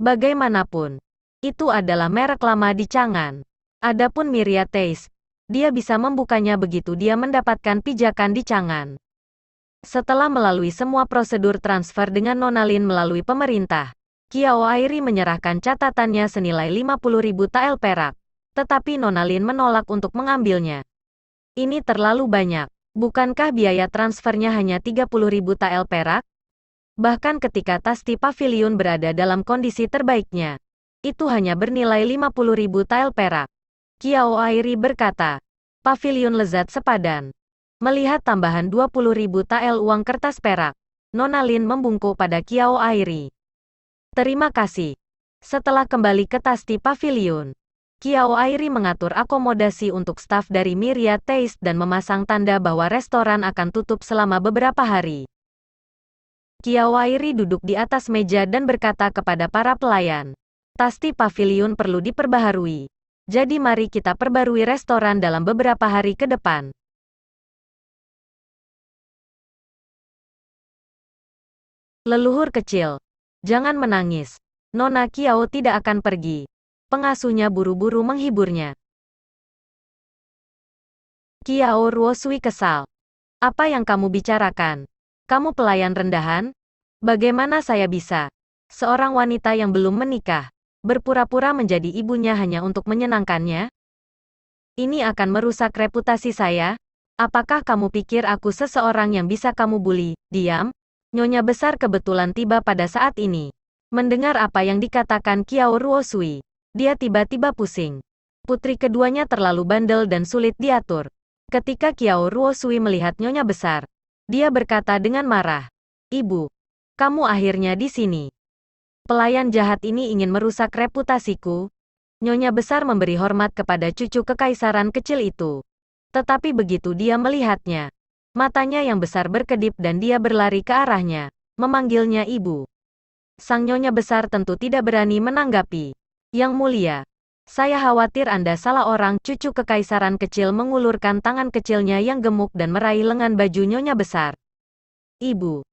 [SPEAKER 1] Bagaimanapun, itu adalah merek lama di Chang'an. Adapun Myriad Taste, dia bisa membukanya begitu dia mendapatkan pijakan di Chang'an. Setelah melalui semua prosedur transfer dengan Nona Lin melalui pemerintah, Qiao Airi menyerahkan catatannya senilai 50.000 tael perak. Tetapi Nona Lin menolak untuk mengambilnya. Ini terlalu banyak. Bukankah biaya transfernya hanya 30.000 tael perak? Bahkan ketika Tasti Pavilion berada dalam kondisi terbaiknya, itu hanya bernilai 50.000 tael perak. Qiao Airi berkata, Pavilion Lezat sepadan. Melihat tambahan 20.000 tael uang kertas perak, Nona Lin membungkuk pada Qiao Airi. Terima kasih. Setelah kembali ke Tasti Pavilion, Qiao Airi mengatur akomodasi untuk staf dari Myriad Taste dan memasang tanda bahwa restoran akan tutup selama beberapa hari. Qiao Airi duduk di atas meja dan berkata kepada para pelayan, Tasti Pavilion perlu diperbaharui. Jadi mari kita perbarui restoran dalam beberapa hari ke depan. Leluhur kecil, jangan menangis. Nona Qiao tidak akan pergi. Pengasuhnya buru-buru menghiburnya. Qiao Ruosui kesal. Apa yang kamu bicarakan? Kamu pelayan rendahan? Bagaimana saya bisa? Seorang wanita yang belum menikah, berpura-pura menjadi ibunya hanya untuk menyenangkannya? Ini akan merusak reputasi saya? Apakah kamu pikir aku seseorang yang bisa kamu bully? Diam. Nyonya besar kebetulan tiba pada saat ini. Mendengar apa yang dikatakan Qiao Ruosui, dia tiba-tiba pusing. Putri keduanya terlalu bandel dan sulit diatur. Ketika Qiao Ruosui melihat nyonya besar, dia berkata dengan marah, Ibu, kamu akhirnya di sini. Pelayan jahat ini ingin merusak reputasiku. Nyonya besar memberi hormat kepada cucu kekaisaran kecil itu. Tetapi begitu dia melihatnya, matanya yang besar berkedip dan dia berlari ke arahnya, memanggilnya ibu. Sang nyonya besar tentu tidak berani menanggapi. Yang mulia, saya khawatir Anda salah orang. Cucu kekaisaran kecil mengulurkan tangan kecilnya yang gemuk dan meraih lengan baju nyonya besar. Ibu,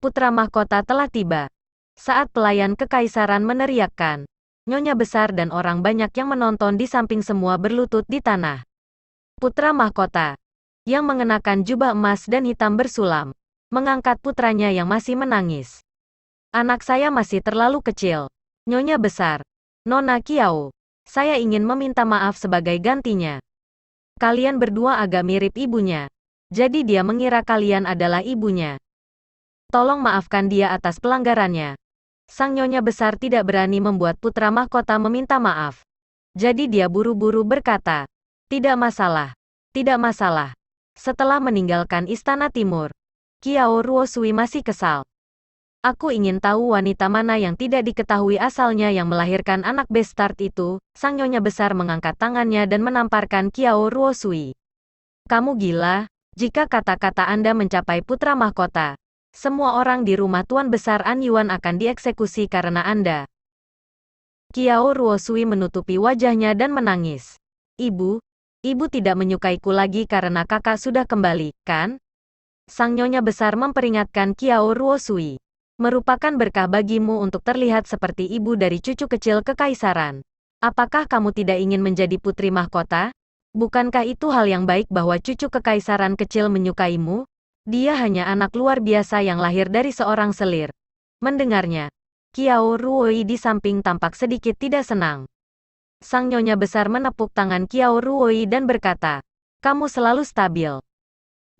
[SPEAKER 1] putra mahkota telah tiba. Saat pelayan kekaisaran meneriakkan, nyonya besar dan orang banyak yang menonton di samping semua berlutut di tanah. Putra mahkota, yang mengenakan jubah emas dan hitam bersulam, mengangkat putranya yang masih menangis. Anak saya masih terlalu kecil. Nyonya besar, Nona Qiao, saya ingin meminta maaf sebagai gantinya. Kalian berdua agak mirip ibunya. Jadi dia mengira kalian adalah ibunya. Tolong maafkan dia atas pelanggarannya. Sang nyonya besar tidak berani membuat putra mahkota meminta maaf. Jadi dia buru-buru berkata, tidak masalah. Tidak masalah. Setelah meninggalkan Istana Timur, Qiao Ruosui masih kesal. Aku ingin tahu wanita mana yang tidak diketahui asalnya yang melahirkan anak bastard itu. Sang nyonya besar mengangkat tangannya dan menamparkan Qiao Ruosui. Kamu gila? Jika kata-kata Anda mencapai putra mahkota, semua orang di rumah Tuan Besar An Yuan akan dieksekusi karena Anda. Qiao Ruosui menutupi wajahnya dan menangis. Ibu tidak menyukaiku lagi karena kakak sudah kembali, kan? Sang nyonya besar memperingatkan Qiao Ruosui. Merupakan berkah bagimu untuk terlihat seperti ibu dari cucu kecil kekaisaran. Apakah kamu tidak ingin menjadi putri mahkota? Bukankah itu hal yang baik bahwa cucu kekaisaran kecil menyukaimu? Dia hanya anak luar biasa yang lahir dari seorang selir. Mendengarnya, Qiao Ruosui di samping tampak sedikit tidak senang. Sang nyonya besar menepuk tangan Qiao Ruosui dan berkata, kamu selalu stabil.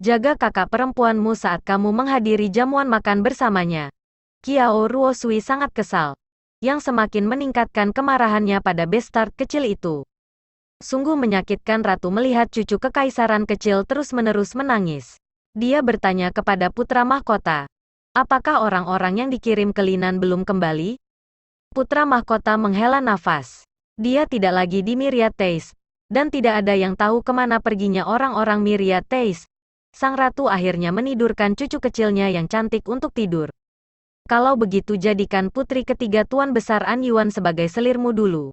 [SPEAKER 1] Jaga kakak perempuanmu saat kamu menghadiri jamuan makan bersamanya. Qiao Ruosui sangat kesal, yang semakin meningkatkan kemarahannya pada bastard kecil itu. Sungguh menyakitkan ratu melihat cucu kekaisaran kecil terus-menerus menangis. Dia bertanya kepada putra mahkota, apakah orang-orang yang dikirim ke Linan belum kembali? Putra mahkota menghela nafas. Dia tidak lagi di Myriad Taste, dan tidak ada yang tahu kemana perginya orang-orang Myriad Taste. Sang ratu akhirnya menidurkan cucu kecilnya yang cantik untuk tidur. Kalau begitu jadikan putri ketiga Tuan Besar An Yuan sebagai selirmu dulu.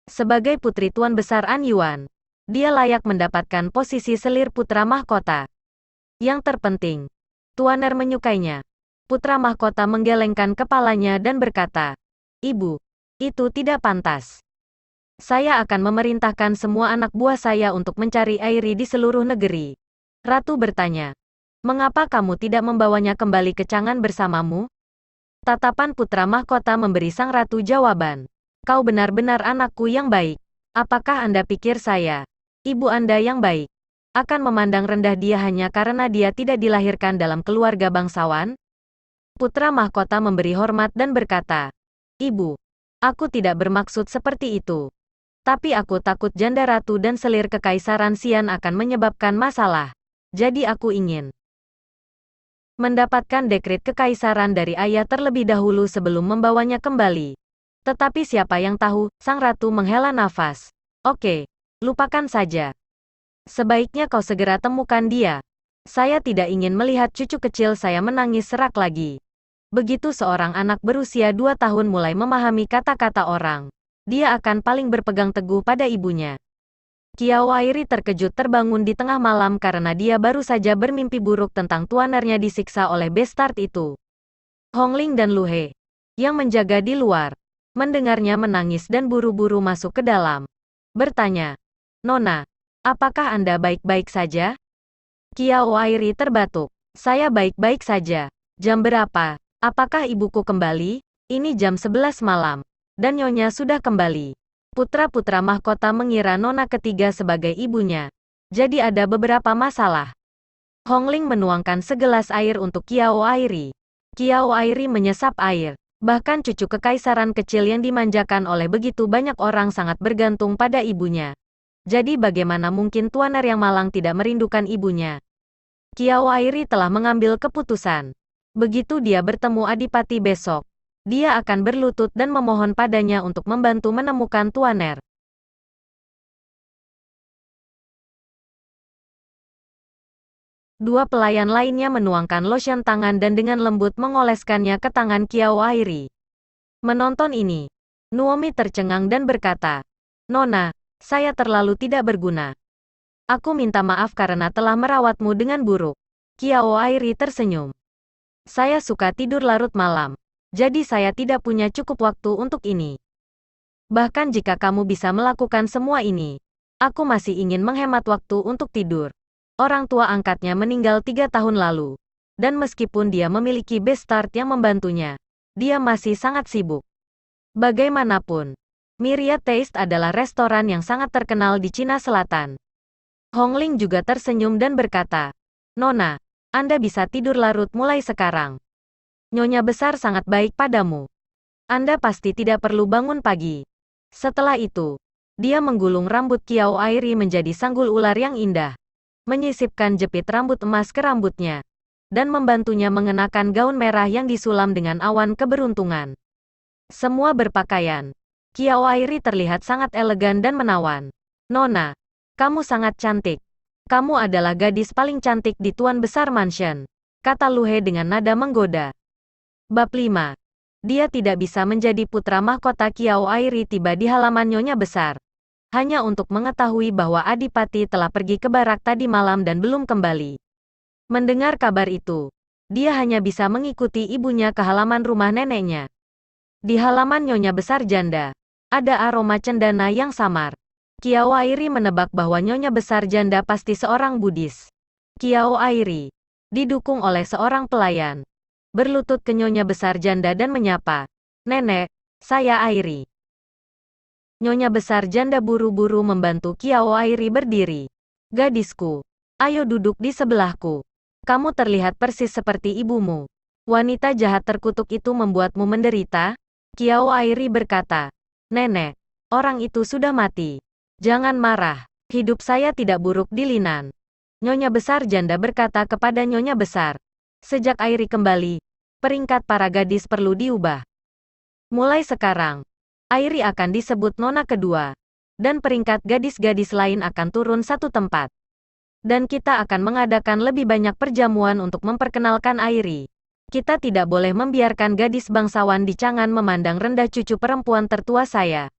[SPEAKER 1] Sebagai putri Tuan Besar An Yuan, dia layak mendapatkan posisi selir putra mahkota. Yang terpenting, Tuaner menyukainya. Putra mahkota menggelengkan kepalanya dan berkata, "Ibu, itu tidak pantas. Saya akan memerintahkan semua anak buah saya untuk mencari Airi di seluruh negeri." Ratu bertanya, "Mengapa kamu tidak membawanya kembali ke Chang'an bersamamu?" Tatapan putra mahkota memberi sang ratu jawaban, "Kau benar-benar anakku yang baik. Apakah Anda pikir saya, ibu Anda yang baik, akan memandang rendah dia hanya karena dia tidak dilahirkan dalam keluarga bangsawan?" Putra mahkota memberi hormat dan berkata, "Ibu, aku tidak bermaksud seperti itu. Tapi aku takut janda ratu dan selir kekaisaran Xian akan menyebabkan masalah. Jadi aku ingin mendapatkan dekret kekaisaran dari ayah terlebih dahulu sebelum membawanya kembali." Tetapi siapa yang tahu, sang ratu menghela nafas. "Oke, lupakan saja. Sebaiknya kau segera temukan dia. Saya tidak ingin melihat cucu kecil saya menangis serak lagi." Begitu seorang anak berusia 2 tahun mulai memahami kata-kata orang, dia akan paling berpegang teguh pada ibunya. Qiao Airi terkejut terbangun di tengah malam karena dia baru saja bermimpi buruk tentang tuanernya disiksa oleh bastard itu. Hongling dan Lu He, yang menjaga di luar, mendengarnya menangis dan buru-buru masuk ke dalam. Bertanya, "Nona, apakah Anda baik-baik saja?" Qiao Airi terbatuk. "Saya baik-baik saja. Jam berapa? Apakah ibuku kembali?" "Ini jam 11 malam. Dan nyonya sudah kembali." Putra-putra mahkota mengira nona ketiga sebagai ibunya. Jadi ada beberapa masalah. Hongling menuangkan segelas air untuk Qiao Airi. Qiao Airi menyesap air. Bahkan cucu kekaisaran kecil yang dimanjakan oleh begitu banyak orang sangat bergantung pada ibunya. Jadi bagaimana mungkin tuaner yang malang tidak merindukan ibunya? Qiao Airi telah mengambil keputusan. Begitu dia bertemu Adipati besok, dia akan berlutut dan memohon padanya untuk membantu menemukan tuaner. Dua pelayan lainnya menuangkan lotion tangan dan dengan lembut mengoleskannya ke tangan Qiao Airi. Menonton ini, Nuomi tercengang dan berkata, "Nona, saya terlalu tidak berguna. Aku minta maaf karena telah merawatmu dengan buruk." Qiao Airi tersenyum. "Saya suka tidur larut malam. Jadi saya tidak punya cukup waktu untuk ini. Bahkan jika kamu bisa melakukan semua ini, aku masih ingin menghemat waktu untuk tidur." Orang tua angkatnya meninggal 3 tahun lalu. Dan meskipun dia memiliki bastard yang membantunya, dia masih sangat sibuk. Bagaimanapun, Myriad Taste adalah restoran yang sangat terkenal di Cina Selatan. Hongling juga tersenyum dan berkata, "Nona, Anda bisa tidur larut mulai sekarang. Nyonya besar sangat baik padamu. Anda pasti tidak perlu bangun pagi." Setelah itu, dia menggulung rambut Qiao Airi menjadi sanggul ular yang indah, menyisipkan jepit rambut emas ke rambutnya, dan membantunya mengenakan gaun merah yang disulam dengan awan keberuntungan. Semua berpakaian. Qiao Airi terlihat sangat elegan dan menawan. "Nona, kamu sangat cantik. Kamu adalah gadis paling cantik di Tuan Besar Mansion," kata Lu He dengan nada menggoda. Bab 5. Dia tidak bisa menjadi putra mahkota. Qiao Airi tiba di halaman Nyonya Besar, hanya untuk mengetahui bahwa Adipati telah pergi ke barak tadi malam dan belum kembali. Mendengar kabar itu, dia hanya bisa mengikuti ibunya ke halaman rumah neneknya. Di halaman Nyonya Besar Janda, ada aroma cendana yang samar. Qiao Airi menebak bahwa Nyonya Besar Janda pasti seorang Buddhis. Qiao Airi, didukung oleh seorang pelayan, berlutut ke Nyonya Besar Janda dan menyapa, "Nenek, saya Airi." Nyonya Besar Janda buru-buru membantu Qiao Airi berdiri. "Gadisku, ayo duduk di sebelahku. Kamu terlihat persis seperti ibumu. Wanita jahat terkutuk itu membuatmu menderita?" Qiao Airi berkata, "Nenek, orang itu sudah mati. Jangan marah. Hidup saya tidak buruk di Linan." Nyonya Besar Janda berkata kepada Nyonya Besar, "Sejak Airi kembali, peringkat para gadis perlu diubah. Mulai sekarang, Airi akan disebut Nona kedua, dan peringkat gadis-gadis lain akan turun satu tempat. Dan kita akan mengadakan lebih banyak perjamuan untuk memperkenalkan Airi. Kita tidak boleh membiarkan gadis bangsawan di Chang'an memandang rendah cucu perempuan tertua saya.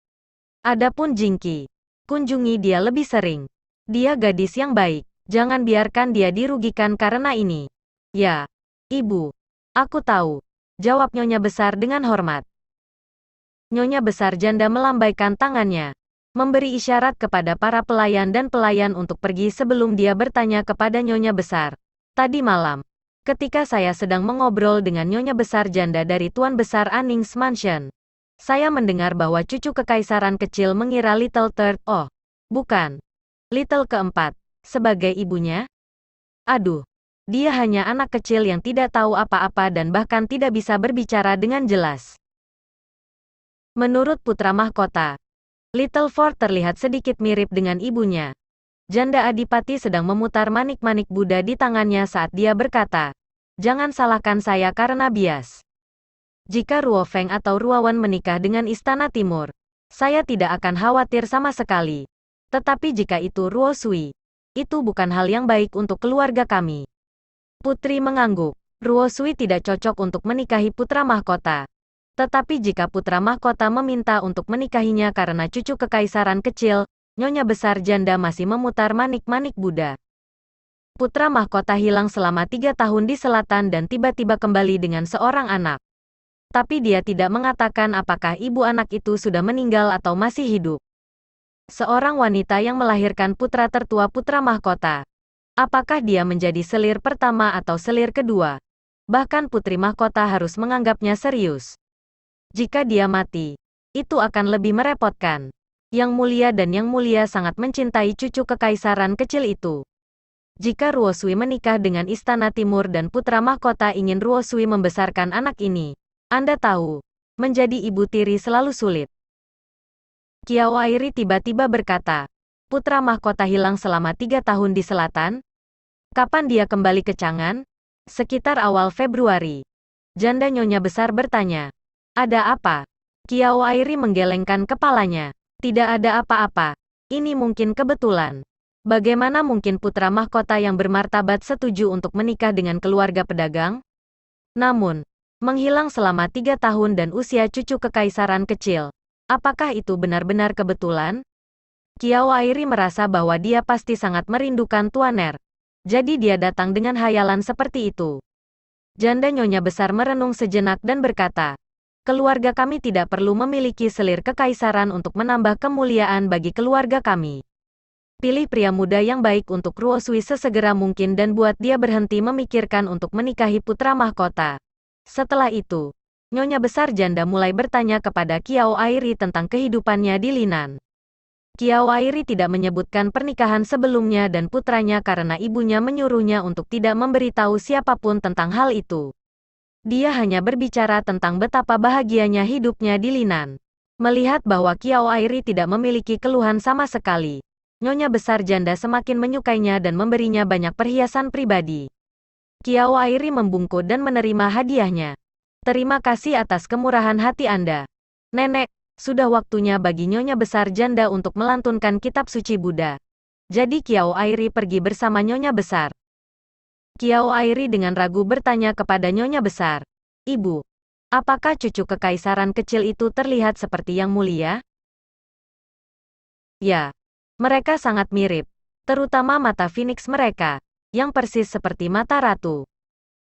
[SPEAKER 1] Adapun Jingqi, kunjungi dia lebih sering. Dia gadis yang baik. Jangan biarkan dia dirugikan karena ini. Ya, Ibu. Aku tahu. Jawab Nyonya Besar dengan hormat. Nyonya Besar Janda melambaikan tangannya, memberi isyarat kepada para pelayan dan pelayan untuk pergi sebelum dia bertanya kepada Nyonya Besar. Tadi malam, ketika saya sedang mengobrol dengan Nyonya Besar Janda dari Tuan Besar Annings Mansion, saya mendengar bahwa cucu kekaisaran kecil mengira Little Third, bukan, Little keempat, sebagai ibunya. Aduh, dia hanya anak kecil yang tidak tahu apa-apa dan bahkan tidak bisa berbicara dengan jelas. Menurut putra mahkota, Little Ford terlihat sedikit mirip dengan ibunya. Janda Adipati sedang memutar manik-manik Buddha di tangannya saat dia berkata, "Jangan salahkan saya karena bias. Jika Ruo Feng atau Ruawan menikah dengan Istana Timur, saya tidak akan khawatir sama sekali. Tetapi jika itu Ruo Sui, itu bukan hal yang baik untuk keluarga kami." Putri mengangguk. Ruo Sui tidak cocok untuk menikahi putra mahkota. Tetapi jika putra mahkota meminta untuk menikahinya karena cucu kekaisaran kecil, Nyonya Besar Janda masih memutar manik-manik Buddha. Putra mahkota hilang selama 3 tahun di selatan dan tiba-tiba kembali dengan seorang anak. Tapi dia tidak mengatakan apakah ibu anak itu sudah meninggal atau masih hidup. Seorang wanita yang melahirkan putra tertua putra mahkota. Apakah dia menjadi selir pertama atau selir kedua? Bahkan putri mahkota harus menganggapnya serius. Jika dia mati, itu akan lebih merepotkan. Yang mulia dan Yang Mulia sangat mencintai cucu kekaisaran kecil itu. Jika Ruo Sui menikah dengan Istana Timur dan putra mahkota ingin Ruo Sui membesarkan anak ini, Anda tahu, menjadi ibu tiri selalu sulit. Kiao Airi tiba-tiba berkata, putra mahkota hilang selama 3 tahun di selatan? Kapan dia kembali ke Chang'an? Sekitar awal Februari. Janda Nyonya Besar bertanya. Ada apa? Kiao Airi menggelengkan kepalanya. Tidak ada apa-apa. Ini mungkin kebetulan. Bagaimana mungkin putra mahkota yang bermartabat setuju untuk menikah dengan keluarga pedagang? Namun, menghilang selama 3 tahun dan usia cucu kekaisaran kecil. Apakah itu benar-benar kebetulan? Kiao Airi merasa bahwa dia pasti sangat merindukan Tuan Er. Jadi dia datang dengan hayalan seperti itu. Janda Nyonya Besar merenung sejenak dan berkata, keluarga kami tidak perlu memiliki selir kekaisaran untuk menambah kemuliaan bagi keluarga kami. Pilih pria muda yang baik untuk Ruo Sui sesegera mungkin dan buat dia berhenti memikirkan untuk menikahi putra mahkota. Setelah itu, Nyonya Besar Janda mulai bertanya kepada Kiao Airi tentang kehidupannya di Linan. Kiao Airi tidak menyebutkan pernikahan sebelumnya dan putranya karena ibunya menyuruhnya untuk tidak memberitahu siapapun tentang hal itu. Dia hanya berbicara tentang betapa bahagianya hidupnya di Linan. Melihat bahwa Kiao Airi tidak memiliki keluhan sama sekali, Nyonya Besar Janda semakin menyukainya dan memberinya banyak perhiasan pribadi. Kiao Airi membungkuk dan menerima hadiahnya. Terima kasih atas kemurahan hati Anda. Nenek, sudah waktunya bagi Nyonya Besar Janda untuk melantunkan kitab suci Buddha. Jadi Kiao Airi pergi bersama Nyonya Besar. Kiao Airi dengan ragu bertanya kepada Nyonya Besar. Ibu, apakah cucu kekaisaran kecil itu terlihat seperti Yang Mulia? Ya, mereka sangat mirip, terutama mata Phoenix mereka, yang persis seperti mata ratu.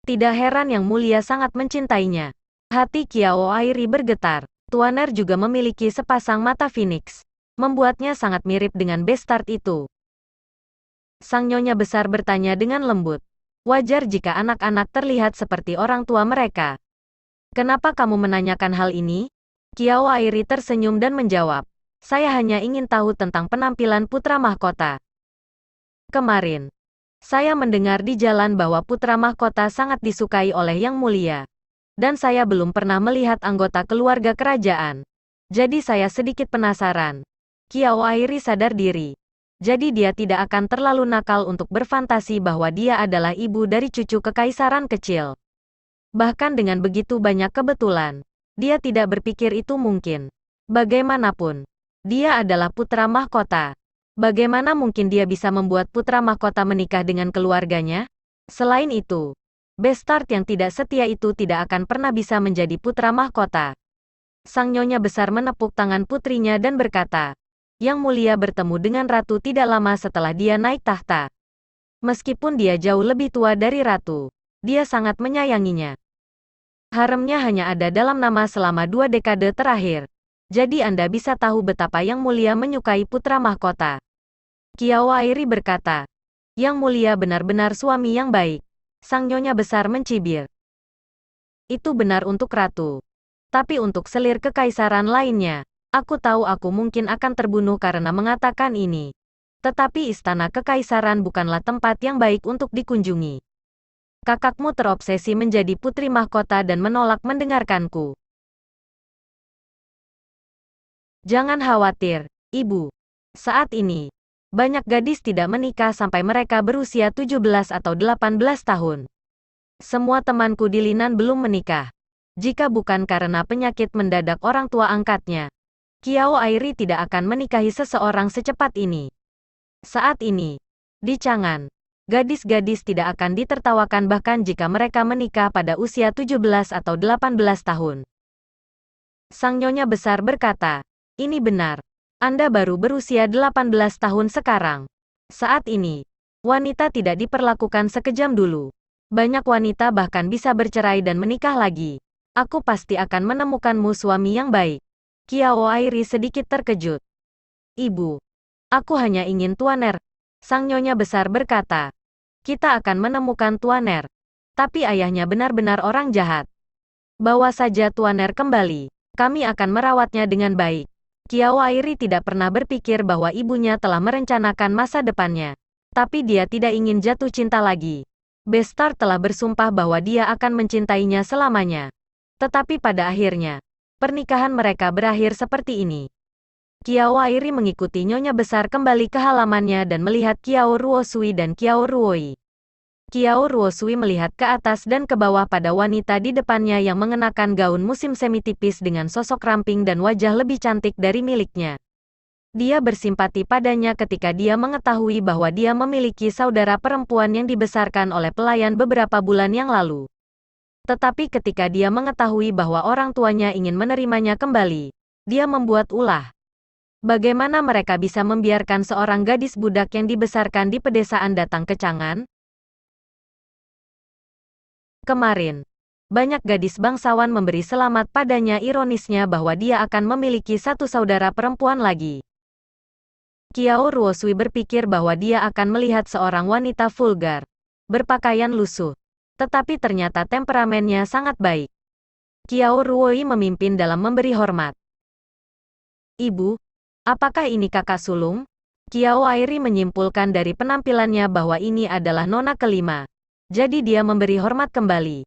[SPEAKER 1] Tidak heran Yang Mulia sangat mencintainya. Hati Kiao Airi bergetar. Tuan Er juga memiliki sepasang mata Phoenix, membuatnya sangat mirip dengan Bestard itu. Sang Nyonya Besar bertanya dengan lembut. Wajar jika anak-anak terlihat seperti orang tua mereka. Kenapa kamu menanyakan hal ini? Kiao Airi tersenyum dan menjawab. Saya hanya ingin tahu tentang penampilan putra mahkota. Kemarin, saya mendengar di jalan bahwa putra mahkota sangat disukai oleh Yang Mulia. Dan saya belum pernah melihat anggota keluarga kerajaan. Jadi saya sedikit penasaran. Kiao Airi sadar diri. Jadi dia tidak akan terlalu nakal untuk berfantasi bahwa dia adalah ibu dari cucu kekaisaran kecil. Bahkan dengan begitu banyak kebetulan, dia tidak berpikir itu mungkin. Bagaimanapun, dia adalah putra mahkota. Bagaimana mungkin dia bisa membuat putra mahkota menikah dengan keluarganya? Selain itu, Bestard yang tidak setia itu tidak akan pernah bisa menjadi putra mahkota. Sang Nyonya Besar menepuk tangan putrinya dan berkata, Yang Mulia bertemu dengan ratu tidak lama setelah dia naik tahta. Meskipun dia jauh lebih tua dari ratu, dia sangat menyayanginya. Haremnya hanya ada dalam nama selama 2 dekade terakhir. Jadi Anda bisa tahu betapa Yang Mulia menyukai putra mahkota. Qiao Airi berkata, Yang Mulia benar-benar suami yang baik. Sang nyonya besar mencibir. Itu benar untuk ratu. Tapi untuk selir kekaisaran lainnya, aku tahu aku mungkin akan terbunuh karena mengatakan ini. Tetapi istana kekaisaran bukanlah tempat yang baik untuk dikunjungi. Kakakmu terobsesi menjadi putri mahkota dan menolak mendengarkanku. Jangan khawatir, Ibu. Saat ini, banyak gadis tidak menikah sampai mereka berusia 17 atau 18 tahun. Semua temanku di Linan belum menikah. Jika bukan karena penyakit mendadak orang tua angkatnya, Qiao Airi tidak akan menikahi seseorang secepat ini. Saat ini, di Chang'an, gadis-gadis tidak akan ditertawakan bahkan jika mereka menikah pada usia 17 atau 18 tahun. Sang nyonya besar berkata, ini benar. Anda baru berusia 18 tahun sekarang. Saat ini, wanita tidak diperlakukan sekejam dulu. Banyak wanita bahkan bisa bercerai dan menikah lagi. Aku pasti akan menemukanmu suami yang baik. Qiao Airi sedikit terkejut. Ibu, aku hanya ingin Tuaner. Sang nyonya besar berkata, kita akan menemukan Tuaner. Tapi ayahnya benar-benar orang jahat. Bawa saja Tuaner kembali. Kami akan merawatnya dengan baik. Qiao Airi tidak pernah berpikir bahwa ibunya telah merencanakan masa depannya. Tapi dia tidak ingin jatuh cinta lagi. Bestar telah bersumpah bahwa dia akan mencintainya selamanya. Tetapi pada akhirnya, pernikahan mereka berakhir seperti ini. Qiao Airi mengikuti nyonya besar kembali ke halamannya dan melihat Qiao Ruosui dan Qiao Ruoi. Qiao Ruosui melihat ke atas dan ke bawah pada wanita di depannya yang mengenakan gaun musim semi tipis dengan sosok ramping dan wajah lebih cantik dari miliknya. Dia bersimpati padanya ketika dia mengetahui bahwa dia memiliki saudara perempuan yang dibesarkan oleh pelayan beberapa bulan yang lalu. Tetapi ketika dia mengetahui bahwa orang tuanya ingin menerimanya kembali, dia membuat ulah. Bagaimana mereka bisa membiarkan seorang gadis budak yang dibesarkan di pedesaan datang ke Chang'an? Kemarin, banyak gadis bangsawan memberi selamat padanya ironisnya bahwa dia akan memiliki satu saudara perempuan lagi. Qiao Ruosui berpikir bahwa dia akan melihat seorang wanita vulgar, berpakaian lusuh. Tetapi ternyata temperamennya sangat baik. Qiao Ruoi memimpin dalam memberi hormat. Ibu, apakah ini kakak sulung? Qiao Airi menyimpulkan dari penampilannya bahwa ini adalah nona kelima. Jadi dia memberi hormat kembali.